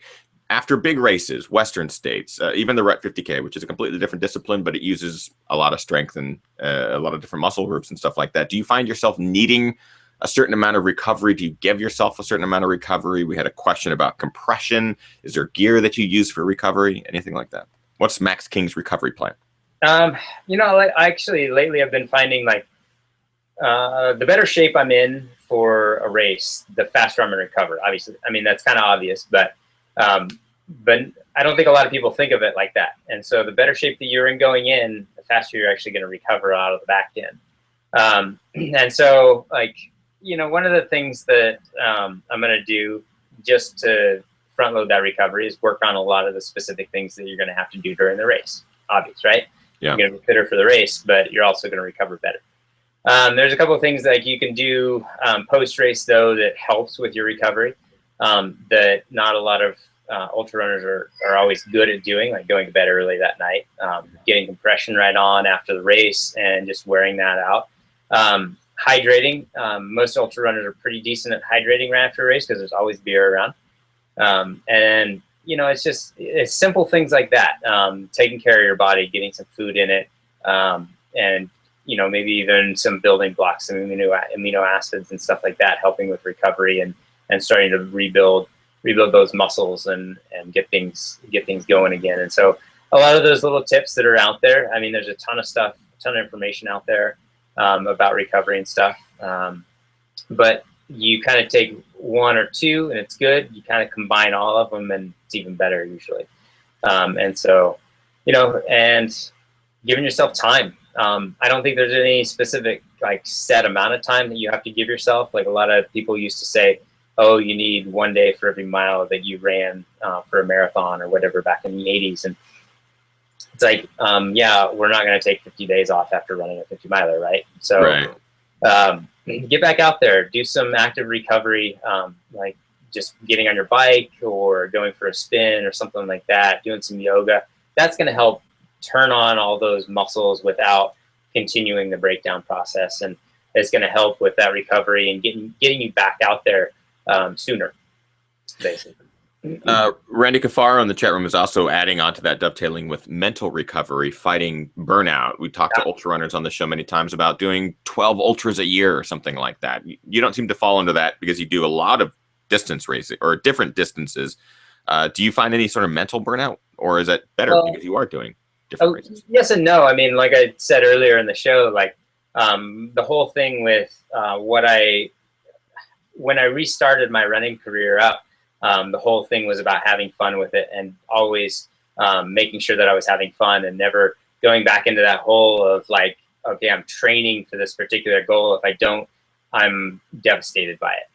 After big races, Western states, even the Rut 50K, which is a completely different discipline, but it uses a lot of strength and a lot of different muscle groups and stuff like that. Do you find yourself needing a certain amount of recovery? Do you give yourself a certain amount of recovery? We had a question about compression. Is there gear that you use for recovery? Anything like that? What's Max King's recovery plan? You know, actually lately I've been finding like the better shape I'm in for a race, the faster I'm going to recover. Obviously, I mean, that's kind of obvious, but I don't think a lot of people think of it like that. And so the better shape that you're in going in, the faster you're actually going to recover out of the back end. And so, like, you know, one of the things that I'm going to do just to front load that recovery is work on a lot of the specific things that you're going to have to do during the race. Obvious, right? Yeah. You're going to be fitter for the race, but you're also going to recover better. There's a couple of things that you can do post-race, though, that helps with your recovery that not a lot of ultra runners are always good at doing, like going to bed early that night, getting compression right on after the race and just wearing that out. Hydrating. Most ultra runners are pretty decent at hydrating right after a race because there's always beer around. And, you know, it's simple things like that. Taking care of your body, getting some food in it, and, you know, maybe even some building blocks, some amino acids and stuff like that, helping with recovery and starting to rebuild those muscles and get things going again. And so a lot of those little tips that are out there, I mean, there's a ton of stuff, a ton of information out there about recovery and stuff. But you kind of take one or two and it's good. You kind of combine all of them and it's even better usually. And so, you know, and giving yourself time. I don't think there's any specific like set amount of time that you have to give yourself. Like a lot of people used to say, oh, you need 1 day for every mile that you ran for a marathon or whatever back in the 80s. And it's like, yeah, we're not going to take 50 days off after running a 50 miler, right? So Right. Get back out there, do some active recovery, like just getting on your bike or going for a spin or something like that, doing some yoga. That's going to help turn on all those muscles without continuing the breakdown process. And it's going to help with that recovery and getting you back out there sooner, basically. Randy Kafar on the chat room is also adding on to that, dovetailing with mental recovery, fighting burnout. We talked to ultra runners on the show many times about doing 12 ultras a year or something like that. You don't seem to fall into that because you do a lot of distance racing or different distances. Do you find any sort of mental burnout, or is that better because you are doing different races? Yes and no. I mean, like I said earlier in the show, like the whole thing with when I restarted my running career up, the whole thing was about having fun with it and always making sure that I was having fun and never going back into that hole of like, okay, I'm training for this particular goal. If I don't I'm devastated by it.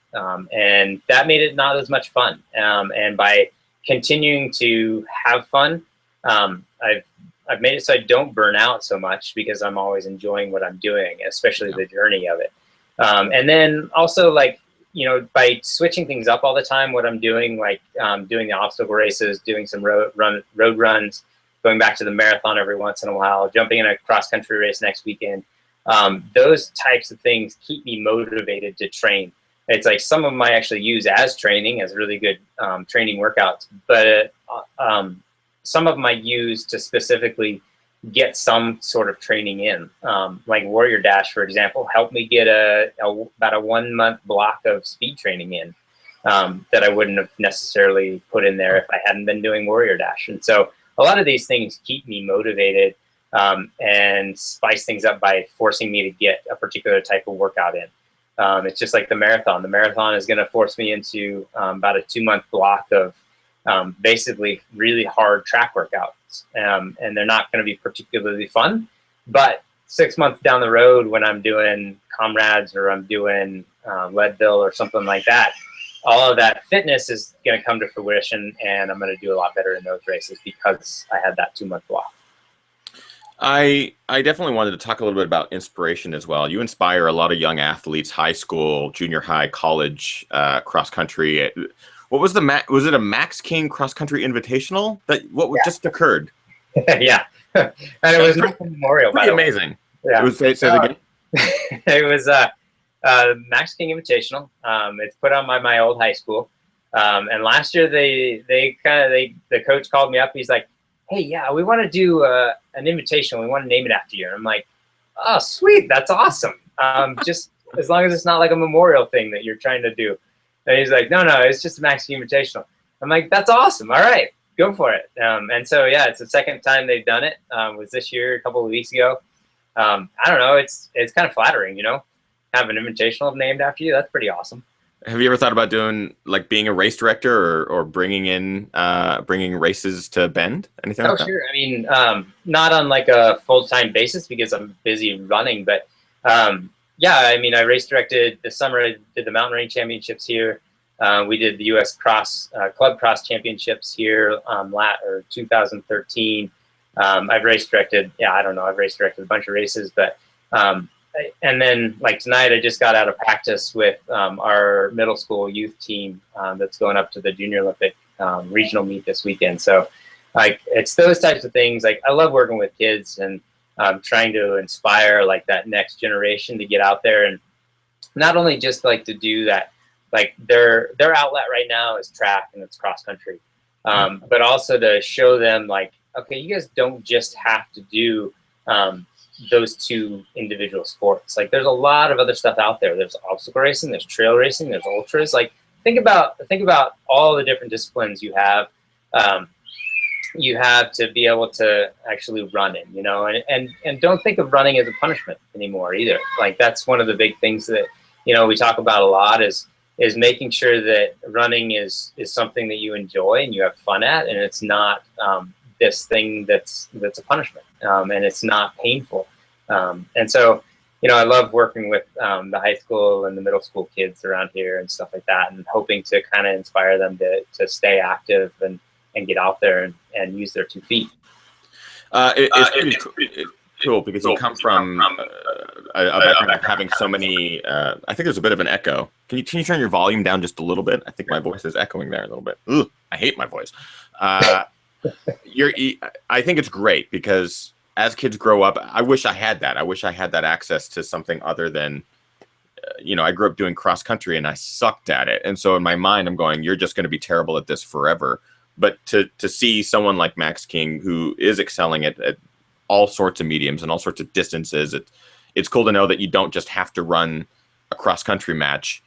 And that made it not as much fun. And by continuing to have fun, I've made it so I don't burn out so much because I'm always enjoying what I'm doing, especially the journey of it. And then also, like, you know, by switching things up all the time, what I'm doing, like doing the obstacle races, doing some road runs, going back to the marathon every once in a while, jumping in a cross country race next weekend. Those types of things keep me motivated to train. It's like some of them I actually use as training, as really good training workouts, but some of them I use to specifically get some sort of training in. Like Warrior Dash, for example, helped me get about a 1 month block of speed training in that I wouldn't have necessarily put in there if I hadn't been doing Warrior Dash. And so a lot of these things keep me motivated and spice things up by forcing me to get a particular type of workout in. It's just like the marathon. The marathon is going to force me into about a 2 month block of basically really hard track workouts. And they're not going to be particularly fun, but 6 months down the road when I'm doing Comrades or I'm doing Leadville or something like that, all of that fitness is going to come to fruition, and I'm going to do a lot better in those races because I had that 2 month block. I definitely wanted to talk a little bit about inspiration as well. You inspire a lot of young athletes, high school, junior high, college, cross country. What was was it a Max King cross country invitational just occurred? Yeah, and it was Memorial. Pretty amazing. Yeah, it was. Say it again. It was Max King Invitational. It's put on by my old high school. And last year the coach called me up. He's like, "Hey, yeah, we want to do an invitation. We want to name it after you." And I'm like, "Oh, sweet, that's awesome. Just as long as it's not like a memorial thing that you're trying to do." And he's like, "No, it's just a Max King Invitational." I'm like, "That's awesome. All right, go for it." And so yeah, it's the second time they've done it. It was this year, a couple of weeks ago. I don't know. It's kind of flattering, you know, have an invitational named after you. That's pretty awesome. Have you ever thought about doing like being a race director or bringing races to Bend? Anything like that? Sure. I mean, not on like a full-time basis because I'm busy running, but yeah, I mean, I race directed this summer. I did the Mountain Range Championships here. We did the U.S. Club Cross Championships here 2013. I've race directed, I've race directed a bunch of races, but and then like tonight I just got out of practice with our middle school youth team that's going up to the Junior Olympic regional meet this weekend. So like it's those types of things. Like I love working with kids and trying to inspire like that next generation to get out there and not only just like to do that, like their outlet right now is track and it's cross country, but also to show them like, okay, you guys don't just have to do those two individual sports. Like there's a lot of other stuff out there. There's obstacle racing, there's trail racing, there's ultras. Like think about all the different disciplines you have to be able to actually run in, you know, and don't think of running as a punishment anymore either. Like that's one of the big things that, you know, we talk about a lot is making sure that running is something that you enjoy and you have fun at, and it's not this thing that's a punishment, and it's not painful. And so, you know, I love working with the high school and the middle school kids around here and stuff like that, and hoping to kind of inspire them to stay active and get out there and use their 2 feet. It's pretty cool because you come from a background of having so many. I think there's a bit of an echo. Can you turn your volume down just a little bit? I think my voice is echoing there a little bit. Ugh, I hate my voice. I think it's great because as kids grow up, I wish I had that. I wish I had that access to something other than, you know, I grew up doing cross country and I sucked at it. And so in my mind, I'm going, you're just going to be terrible at this forever. But to see someone like Max King who is excelling at all sorts of mediums and all sorts of distances, it's cool to know that you don't just have to run a cross country match.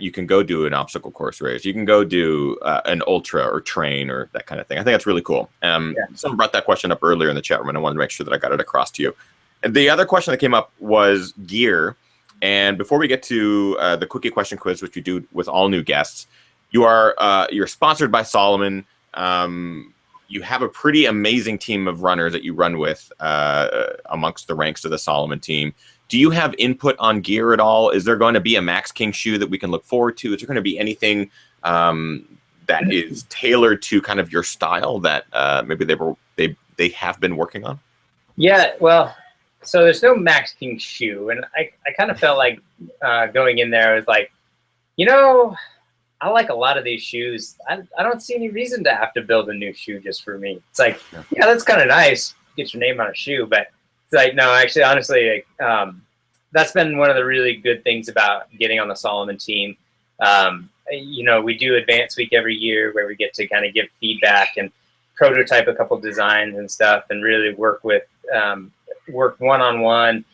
You can go do an obstacle course race. You can go do an ultra or train or that kind of thing. I think that's really cool. Someone brought that question up earlier in the chat room, and I wanted to make sure that I got it across to you. And the other question that came up was gear. And before we get to the Quickie question quiz, which we do with all new guests, you're sponsored by Salomon. You have a pretty amazing team of runners that you run with amongst the ranks of the Salomon team. Do you have input on gear at all? Is there going to be a Max King shoe that we can look forward to? Is there going to be anything that is tailored to kind of your style that maybe they have been working on? Yeah, well, so there's no Max King shoe, and I kind of felt like going in there, I was like, you know, I like a lot of these shoes. I don't see any reason to have to build a new shoe just for me. It's like, yeah, that's kind of nice, get your name on a shoe, but it's like, no, actually, honestly, that's been one of the really good things about getting on the Salomon team. You know, we do Advance Week every year where we get to kind of give feedback and prototype a couple designs and stuff, and really work one-on-one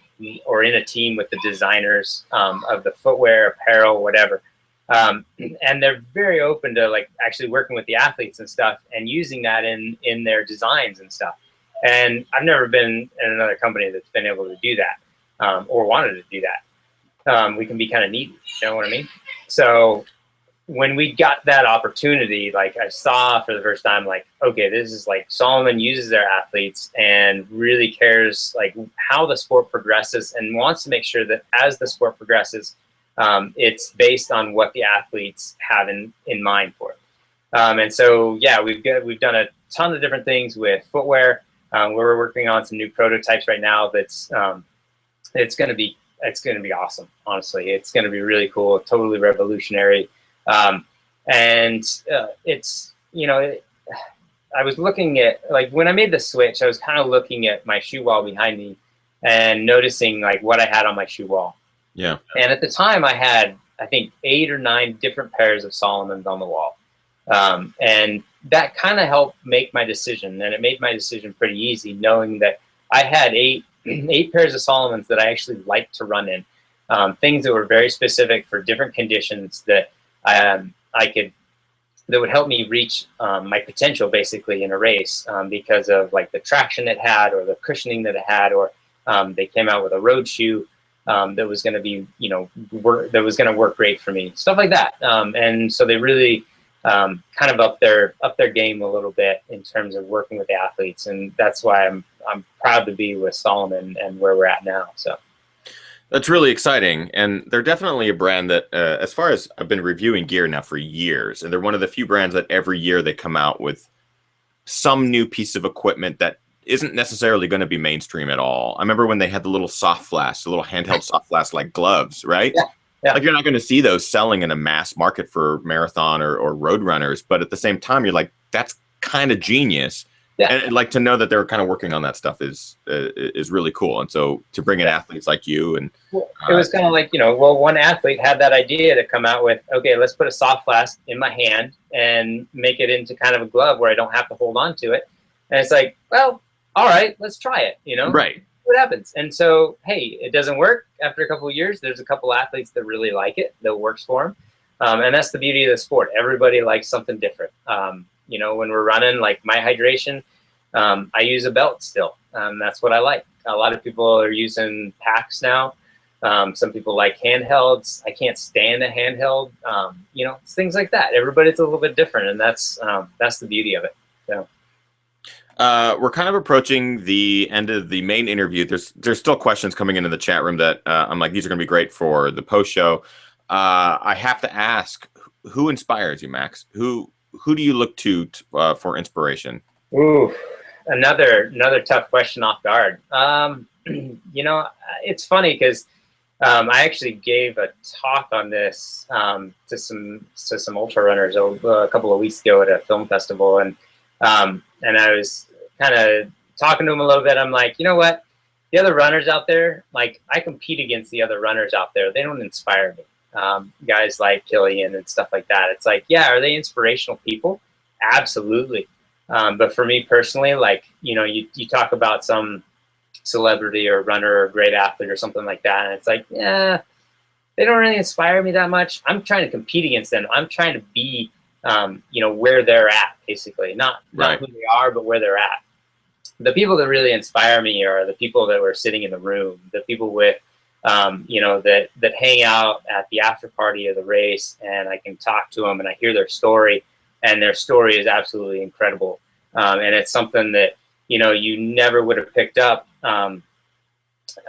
or in a team with the designers of the footwear, apparel, whatever. And they're very open to like actually working with the athletes and stuff and using that in their designs and stuff. And I've never been in another company that's been able to do that or wanted to do that. We can be kind of needy, you know what I mean? So when we got that opportunity, like I saw for the first time, like, okay, this is like Salomon uses their athletes and really cares like how the sport progresses and wants to make sure that as the sport progresses, it's based on what the athletes have in mind for it. And so, yeah, we've done a ton of different things with footwear. We're working on some new prototypes right now. That's it's going to be awesome. Honestly, it's going to be really cool, totally revolutionary. It's, you know, I was looking at, like, when I made the switch, I was kind of looking at my shoe wall behind me and noticing like what I had on my shoe wall. Yeah. And at the time I had, I think 8 or 9 different pairs of Salomons on the wall. And that kind of helped make my decision, and it made my decision pretty easy, knowing that I had eight pairs of Salomons that I actually liked to run in, things that were very specific for different conditions that that would help me reach my potential basically in a race, because of like the traction it had or the cushioning that it had, or they came out with a road shoe that was going to be, you know, that was going to work great for me, stuff like that. And so they really kind of up their game a little bit in terms of working with the athletes, and that's why I'm proud to be with Salomon and where we're at now. So that's really exciting, and they're definitely a brand that, as far as I've been reviewing gear now for years, and they're one of the few brands that every year they come out with some new piece of equipment that isn't necessarily going to be mainstream at all. I remember when they had the little soft flask, the little handheld soft flask like gloves, right? Yeah. Yeah. Like you're not going to see those selling in a mass market for marathon or road runners, but at the same time, you're like, that's kind of genius. Yeah. And like to know that they're kind of working on that stuff is really cool. And so to bring in athletes like you, and it was kind of like, you know, well, one athlete had that idea to come out with, okay, let's put a soft flask in my hand and make it into kind of a glove where I don't have to hold on to it. And it's like, well, all right, let's try it, you know? Right. What happens? And so, hey, it doesn't work. After a couple of years, there's a couple athletes that really like it, that works for them. And that's the beauty of the sport. Everybody likes something different. You know, when we're running, like my hydration, I use a belt still. That's what I like. A lot of people are using packs now. Some people like handhelds. I can't stand a handheld. You know, it's things like that. Everybody's a little bit different, and that's the beauty of it. So. We're kind of approaching the end of the main interview. There's still questions coming into the chat room that I'm like, these are going to be great for the post show. I have to ask, who inspires you, Max? Who do you look to for inspiration? Ooh, another tough question off guard. You know, it's funny because I actually gave a talk on this to some ultra runners a couple of weeks ago at a film festival, and I was kind of talking to them a little bit. I'm like, you know what? The other runners out there, like I compete against the other runners out there. They don't inspire me. Guys like Killian and stuff like that. It's like, yeah, are they inspirational people? Absolutely. But for me personally, like, you know, you talk about some celebrity or runner or great athlete or something like that, and it's like, yeah, they don't really inspire me that much. I'm trying to compete against them. I'm trying to be you know, where they're at, basically. Not who they are, but where they're at. The people that really inspire me are the people that were sitting in the room, the people with, you know, that hang out at the after party of the race, and I can talk to them and I hear their story, and their story is absolutely incredible. And it's something that, you know, you never would have picked up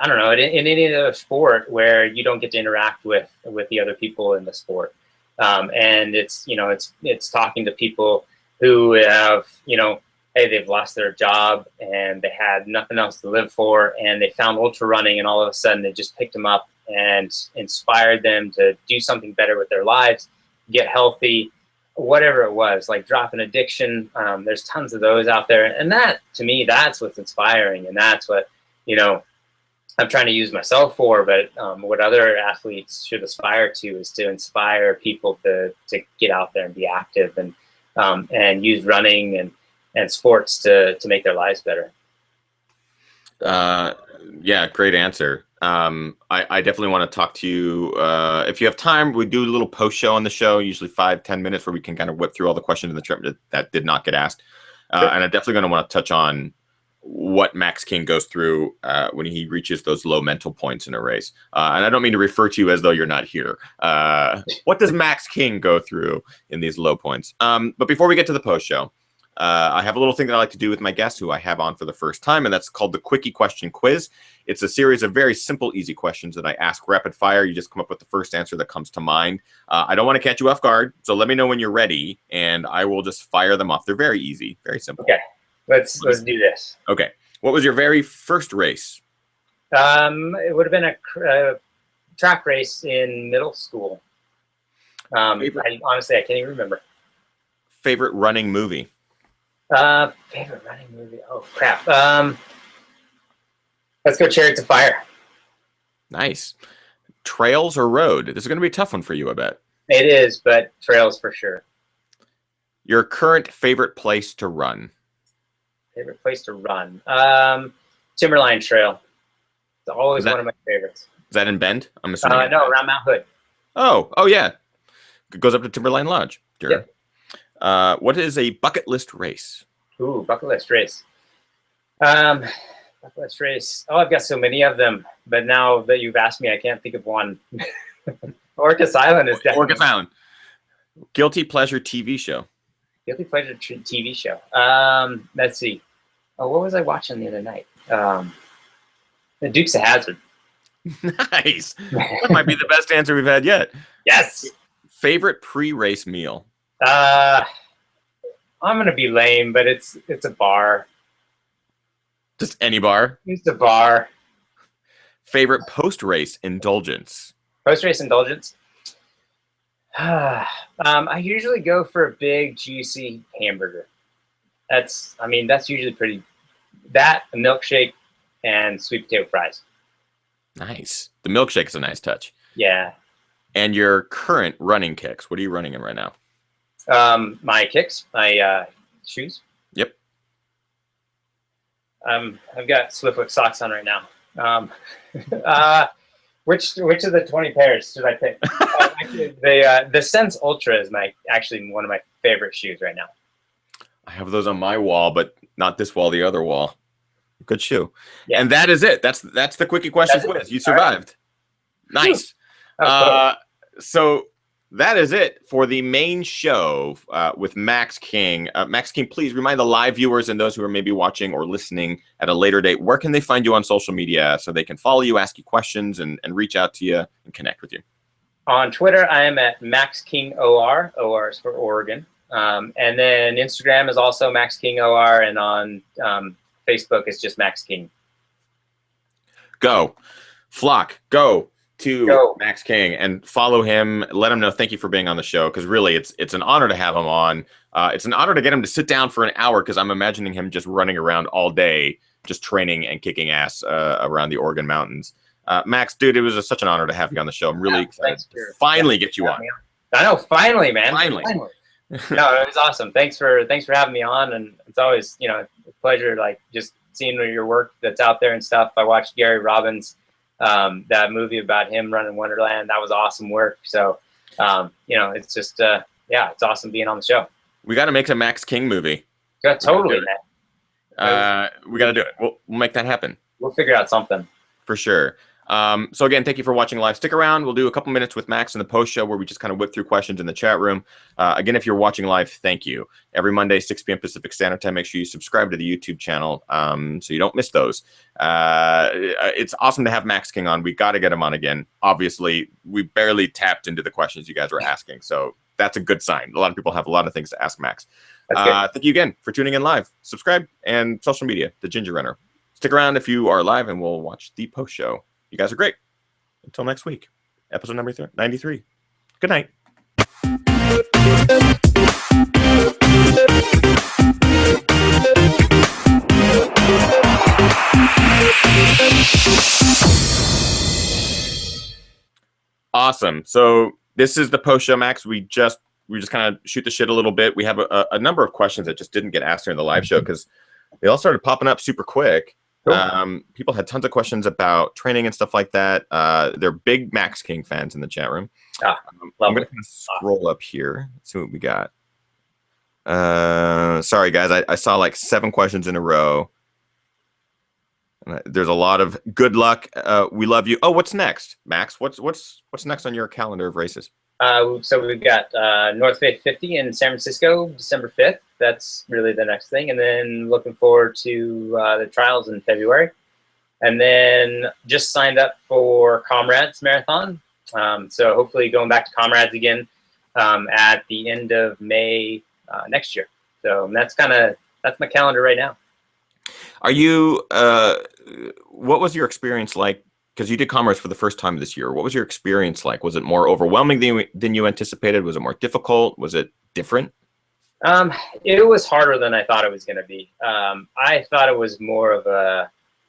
I don't know, in any other sport where you don't get to interact with the other people in the sport. And it's, you know, it's talking to people who have, you know, hey, they've lost their job and they had nothing else to live for, and they found ultra running, and all of a sudden they just picked them up and inspired them to do something better with their lives, get healthy, whatever it was, like drop an addiction. There's tons of those out there. And that, to me, that's what's inspiring. And that's what, you know, I'm trying to use myself for, but what other athletes should aspire to is to inspire people to get out there and be active, and use running and sports to make their lives better. Yeah, great answer. I definitely want to talk to you. If you have time, we do a little post show on the show, usually 5-10 minutes, where we can kind of whip through all the questions in the trip that did not get asked. Sure. And I'm definitely going to want to touch on what Max King goes through when he reaches those low mental points in a race. And I don't mean to refer to you as though you're not here. What does Max King go through in these low points? But before we get to the post show, I have a little thing that I like to do with my guests who I have on for the first time, and that's called the Quickie Question Quiz. It's a series of very simple, easy questions that I ask rapid fire. You just come up with the first answer that comes to mind. I don't want to catch you off guard, so let me know when you're ready, and I will just fire them off. They're very easy, very simple. Okay, let's do this. Okay. What was your very first race? It would have been a track race in middle school. Honestly, I can't even remember. Favorite running movie? Favorite running movie? Oh, crap. Let's go Chariots of Fire. Nice. Trails or road? This is going to be a tough one for you, I bet. It is, but trails for sure. Your current favorite place to run? Favorite place to run? Timberline Trail. It's always one of my favorites. Is that in Bend? I'm assuming. No, around Mount Hood. Oh yeah. It goes up to Timberline Lodge. Sure. Yep. What is a bucket list race? Ooh, bucket list race. Bucket list race. Oh, I've got so many of them. But now that you've asked me, I can't think of one. Orcas Island is definitely. Orcas Island. Guilty pleasure TV show. Guilty pleasure TV show. Let's see. Oh, what was I watching the other night? The Dukes of Hazzard. Nice. That might be the best answer we've had yet. Yes. Favorite pre-race meal? I'm gonna be lame, but it's a bar. Just any bar? It's a bar. Favorite post-race indulgence? Post-race indulgence? I usually go for a big, juicy hamburger. That's usually pretty. That, a milkshake, and sweet potato fries. Nice. The milkshake is a nice touch. Yeah. And your current running kicks? What are you running in right now? My kicks, my shoes. Yep. I've got Swiftfoot socks on right now. Which of the 20 pairs should I pick? The Sense Ultra is actually one of my favorite shoes right now. I have those on my wall, but not this wall, the other wall. Good shoe. Yeah. And that is it. That's the Quickie Question Quiz. You survived. Right. Nice. So that is it for the main show with Max King. Max King, please remind the live viewers and those who are maybe watching or listening at a later date, where can they find you on social media so they can follow you, ask you questions, and reach out to you and connect with you? On Twitter, I am at MaxKingOR. OR is for Oregon. And then Instagram is also MaxKingOR, and on Facebook, it's just Max King. Go. Flock. Go to Max King and follow him. Let him know thank you for being on the show, because really it's an honor to have him on. It's an honor to get him to sit down for an hour, because I'm imagining him just running around all day, just training and kicking ass around the Oregon mountains. Max, dude, it was such an honor to have you on the show. I'm really excited to finally get you on. I know, finally, man. Finally. No, it was awesome. Thanks for having me on, and it's always a pleasure, like just seeing your work that's out there and stuff. I watched Gary Robbins, that movie about him running Wonderland. That was awesome work. So it's just it's awesome being on the show. We got to make a Max King movie. Yeah, totally, man. We got to do it. We'll make that happen. We'll figure out something for sure. So again, thank you for watching live. Stick around. We'll do a couple minutes with Max in the post show where we just kind of whip through questions in the chat room. Again, if you're watching live, thank you. Every Monday, 6 p.m. Pacific Standard Time, make sure you subscribe to the YouTube channel so you don't miss those. It's awesome to have Max King on. We got to get him on again. Obviously, we barely tapped into the questions you guys were asking, so that's a good sign. A lot of people have a lot of things to ask Max. Thank you again for tuning in live. Subscribe and social media, The Ginger Runner. Stick around if you are live, and we'll watch the post show. You guys are great. Until next week, episode number 93. Good night. Awesome. So this is the post show, Max. We just kind of shoot the shit a little bit. We have a number of questions that just didn't get asked during the live show because they all started popping up super quick. Cool. People had tons of questions about training and stuff like that. They're big Max King fans in the chat room. I'm going to kind of scroll up here. Let's see what we got. Sorry, guys. I saw like 7 questions in a row. There's a lot of good luck. We love you. Oh, what's next, Max? What's next on your calendar of races? So we've got North Face 50 in San Francisco, December 5th. That's really the next thing. And then looking forward to the trials in February. And then just signed up for Comrades Marathon. So hopefully going back to Comrades again at the end of May next year. So that's my calendar right now. Are you, what was your experience like? Because you did Comrades for the first time this year. What was your experience like? Was it more overwhelming than you anticipated? Was it more difficult? Was it different? It was harder than I thought it was going to be. I thought it was more of I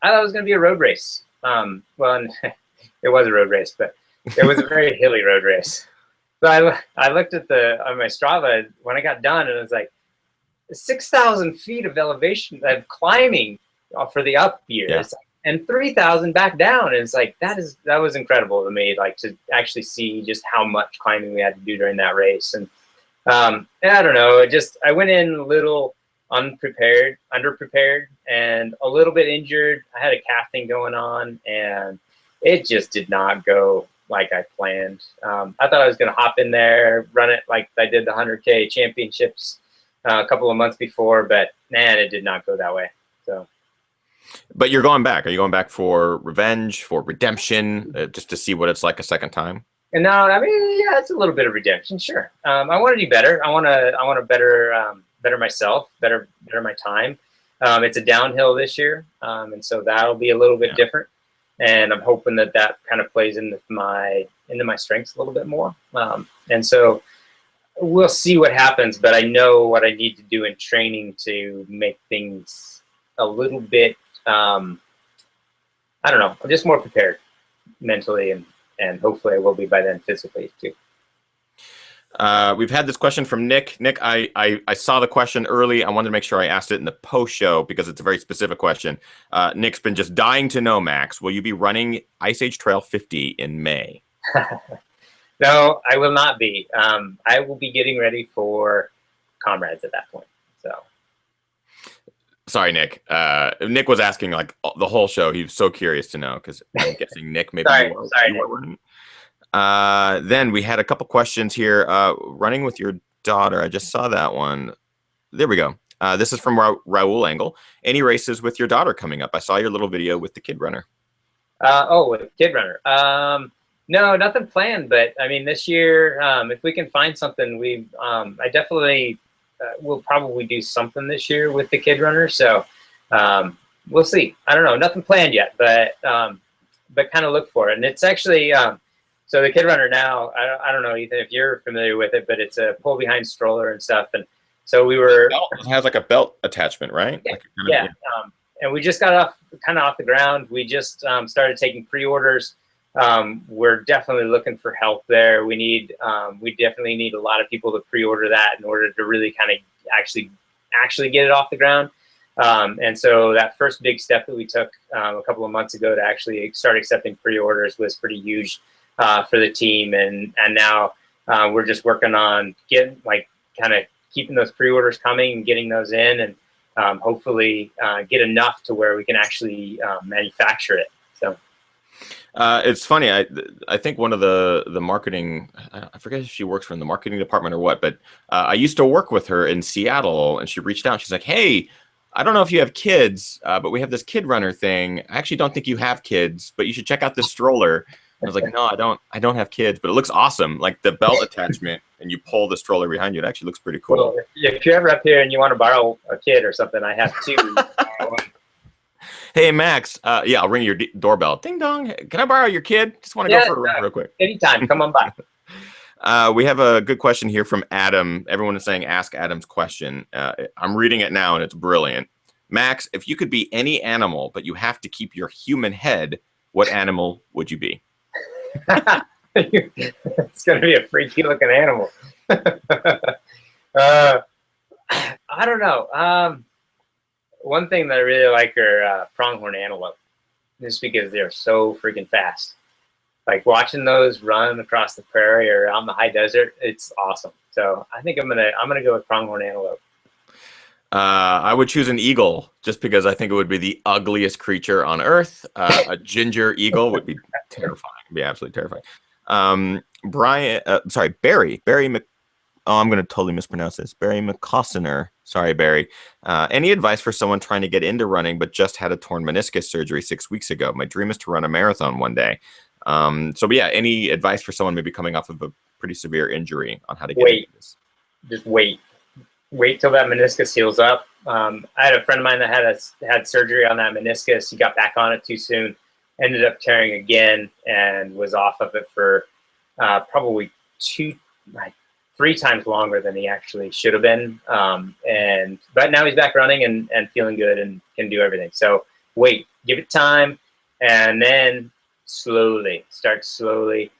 thought it was going to be a road race. Well, it was a road race, but it was a very hilly road race. So I looked at on my Strava when I got done, and it was like 6,000 feet of elevation of climbing for the up years. Yeah. And 3,000 back down. And it's like, that was incredible to me, like to actually see just how much climbing we had to do during that race. And I don't know, I went in a little underprepared, and a little bit injured. I had a calf thing going on, and it just did not go like I planned. I thought I was going to hop in there, run it like I did the 100K championships a couple of months before, but man, it did not go that way. So. But you're going back. Are you going back for revenge, for redemption, just to see what it's like a second time? And now, I mean, yeah, it's a little bit of redemption, sure. I want to do better. I want to better myself, better my time. It's a downhill this year, and so that'll be a little bit different. And I'm hoping that kind of plays into my strengths a little bit more. And so we'll see what happens. But I know what I need to do in training to make things a little bit. I don't know. I'm just more prepared mentally, and hopefully I will be by then physically too. We've had this question from Nick. Nick, I saw the question early. I wanted to make sure I asked it in the post show because it's a very specific question. Nick's been just dying to know, Max, will you be running Ice Age Trail 50 in May? No, I will not be. I will be getting ready for Comrades at that point. So. Sorry, Nick. Nick was asking like the whole show. He was so curious to know because I'm guessing Nick maybe sorry, you were running. Then we had a couple questions here. Running with your daughter. I just saw that one. There we go. This is from Raul Engel. Any races with your daughter coming up? I saw your little video with the kid runner. With kid runner. No, nothing planned. But I mean, this year, if we can find something, I definitely. We'll probably do something this year with the kid runner, so we'll see. I don't know, nothing planned yet, but kind of look for it. And it's actually so the kid runner now. I don't know, Ethan, if you're familiar with it, but it's a pull behind stroller and stuff. And so it has like a belt attachment, right? Yeah. Like Yeah. And we just got off the ground. We just started taking pre-orders. We're definitely looking for help there. We definitely need a lot of people to pre-order that in order to really kind of actually get it off the ground. And so that first big step that we took a couple of months ago to actually start accepting pre-orders was pretty huge for the team. And now we're just working on keeping those pre-orders coming and getting those in, and hopefully get enough to where we can actually manufacture it. So. It's funny. I think one of the marketing, I forget if she works from the marketing department or what, but I used to work with her in Seattle, and she reached out. She's like, "Hey, I don't know if you have kids, but we have this kid runner thing. I actually don't think you have kids, but you should check out this stroller." I was like, "No, I don't. I don't have kids, but it looks awesome. Like the belt attachment, and you pull the stroller behind you. It actually looks pretty cool." Well, if you're ever up here and you want to borrow a kid or something, I have two. Hey Max, yeah, I'll ring your doorbell. Ding dong. Can I borrow your kid? Just want to go Yeah, for a run real quick. anytime. Come on by. We have a good question here from Adam. Everyone is saying ask Adam's question. I'm reading it now and it's brilliant. Max, if you could be any animal, but you have to keep your human head, what animal would you be? It's going to be a freaky looking animal. I don't know. One thing that I really like are pronghorn antelope, just because they're so freaking fast. Like watching those run across the prairie or on the high desert, it's awesome. So I think I'm gonna go with pronghorn antelope. I would choose an eagle just because I think it would be the ugliest creature on earth. A ginger eagle would be terrifying. It'd be absolutely terrifying. Barry. Oh, I'm going to totally mispronounce this. Barry McCossiner. Sorry, Barry. Any advice for someone trying to get into running but just had a torn meniscus surgery 6 weeks ago? My dream is to run a marathon one day. But yeah, any advice for someone maybe coming off of a pretty severe injury on how to get into this? Just wait. Wait till that meniscus heals up. I had a friend of mine that had surgery on that meniscus. He got back on it too soon, ended up tearing again, and was off of it for probably 3 times longer than he actually should have been. But now he's back running and feeling good and can do everything. So wait, give it time, and then start slowly.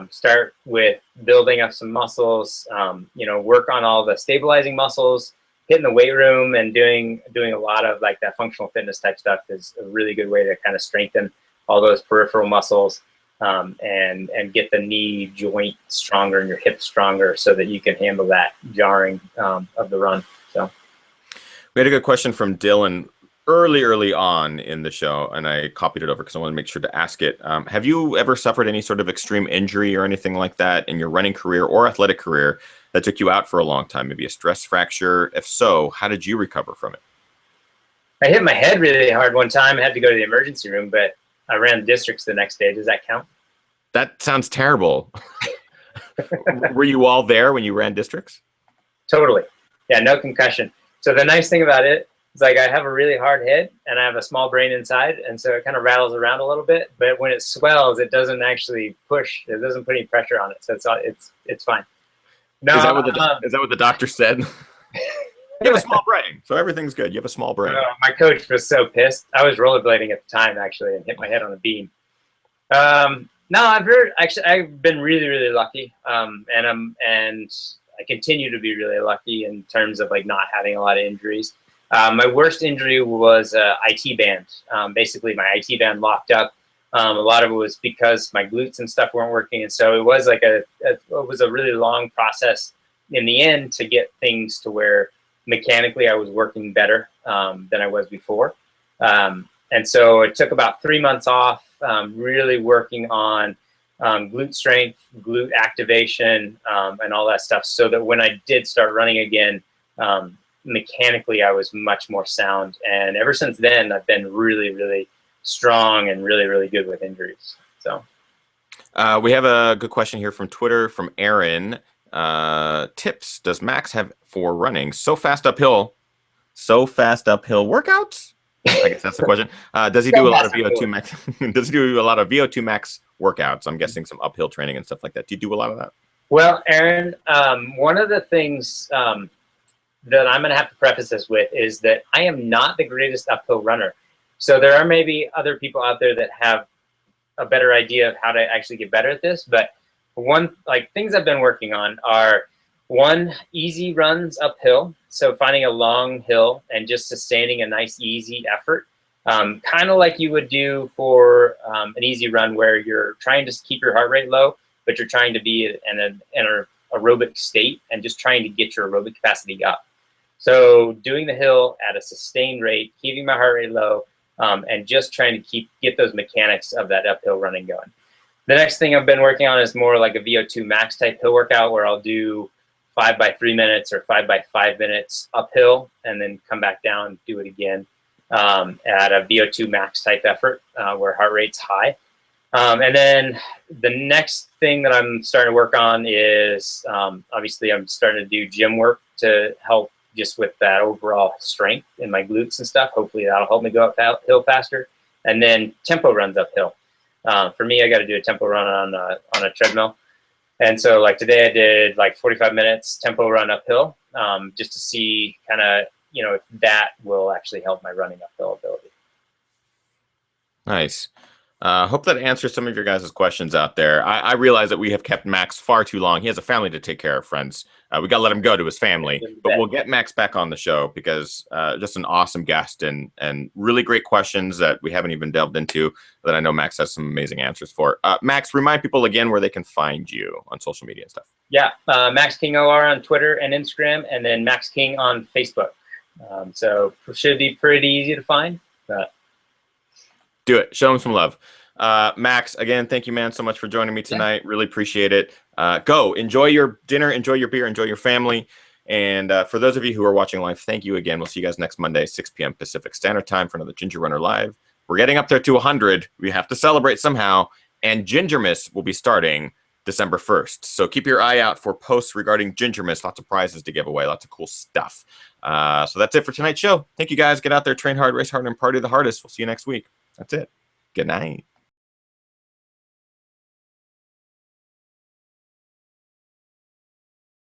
Start with building up some muscles. Work on all the stabilizing muscles. Hitting the weight room and doing a lot of like that functional fitness type stuff is a really good way to kind of strengthen all those peripheral muscles. And get the knee joint stronger and your hips stronger so that you can handle that jarring of the run. So we had a good question from Dylan early on in the show, and I copied it over because I want to make sure to ask it. Have you ever suffered any sort of extreme injury or anything like that in your running career or athletic career that took you out for a long time, maybe a stress fracture? If so, how did you recover from it? I hit my head really hard one time. I had to go to the emergency room, but I ran districts the next day. Does that count? That sounds terrible. Were you all there when you ran districts? Totally. Yeah, no concussion. So the nice thing about it is like I have a really hard head and I have a small brain inside, and so it kind of rattles around a little bit. But when it swells, it doesn't actually push. It doesn't put any pressure on it, so it's fine. No, is that what the doctor said? You have a small brain, so everything's good. You have a small brain. My coach was so pissed. I was rollerblading at the time actually, and hit my head on a beam. No, I've been really, really lucky, and I continue to be really lucky in terms of like not having a lot of injuries. My worst injury was IT band. Basically, my IT band locked up. A lot of it was because my glutes and stuff weren't working, and so it was like it was a really long process in the end to get things to where mechanically I was working better than I was before. And so it took about 3 months off, really working on glute strength, glute activation, and all that stuff, so that when I did start running again, mechanically I was much more sound. And ever since then, I've been really, really strong and really, really good with injuries. So we have a good question here from Twitter from Aaron. Tips does Max have for running so fast uphill workouts? I guess that's the question. Does he do a lot of VO2 max? Does he do a lot of VO2 max workouts? I'm guessing some uphill training and stuff like that. Do you do a lot of that? Well, Aaron, one of the things that I'm going to have to preface this with is that I am not the greatest uphill runner. So there are maybe other people out there that have a better idea of how to actually get better at this. But things I've been working on are easy runs uphill. So finding a long hill and just sustaining a nice, easy effort, kind of like you would do for an easy run where you're trying to keep your heart rate low, but you're trying to be in an aerobic state and just trying to get your aerobic capacity up. So doing the hill at a sustained rate, keeping my heart rate low, and just trying to get those mechanics of that uphill running going. The next thing I've been working on is more like a VO2 max type hill workout, where I'll do 5 by 3 minutes or 5 by 5 minutes uphill, and then come back down, do it again at a VO2 max type effort where heart rate's high. And then the next thing that I'm starting to work on is obviously I'm starting to do gym work to help just with that overall strength in my glutes and stuff. Hopefully that'll help me go uphill faster. And then tempo runs uphill. For me, I got to do a tempo run on a treadmill. And so like today I did like 45 minutes tempo run uphill just to see kind of, if that will actually help my running uphill ability. Nice. Hope that answers some of your guys' questions out there. I realize that we have kept Max far too long. He has a family to take care of, friends. We got to let him go to his family. But we'll get Max back on the show because just an awesome guest and really great questions that we haven't even delved into that I know Max has some amazing answers for. Max, remind people again where they can find you on social media and stuff. Yeah, Max King OR on Twitter and Instagram, and then Max King on Facebook. So it should be pretty easy to find. But do it. Show him some love. Max, again, thank you, man, so much for joining me tonight. Really appreciate it. Go enjoy your dinner, enjoy your beer, enjoy your family. And for those of you who are watching live, thank you again. We'll see you guys next Monday, 6 p.m. Pacific Standard Time for another Ginger Runner Live. We're getting up there to 100. We have to celebrate somehow. And Gingermas will be starting December 1st. So keep your eye out for posts regarding Gingermas. Lots of prizes to give away. Lots of cool stuff. So that's it for tonight's show. Thank you, guys. Get out there, train hard, race hard, and party the hardest. We'll see you next week. That's it. Good night.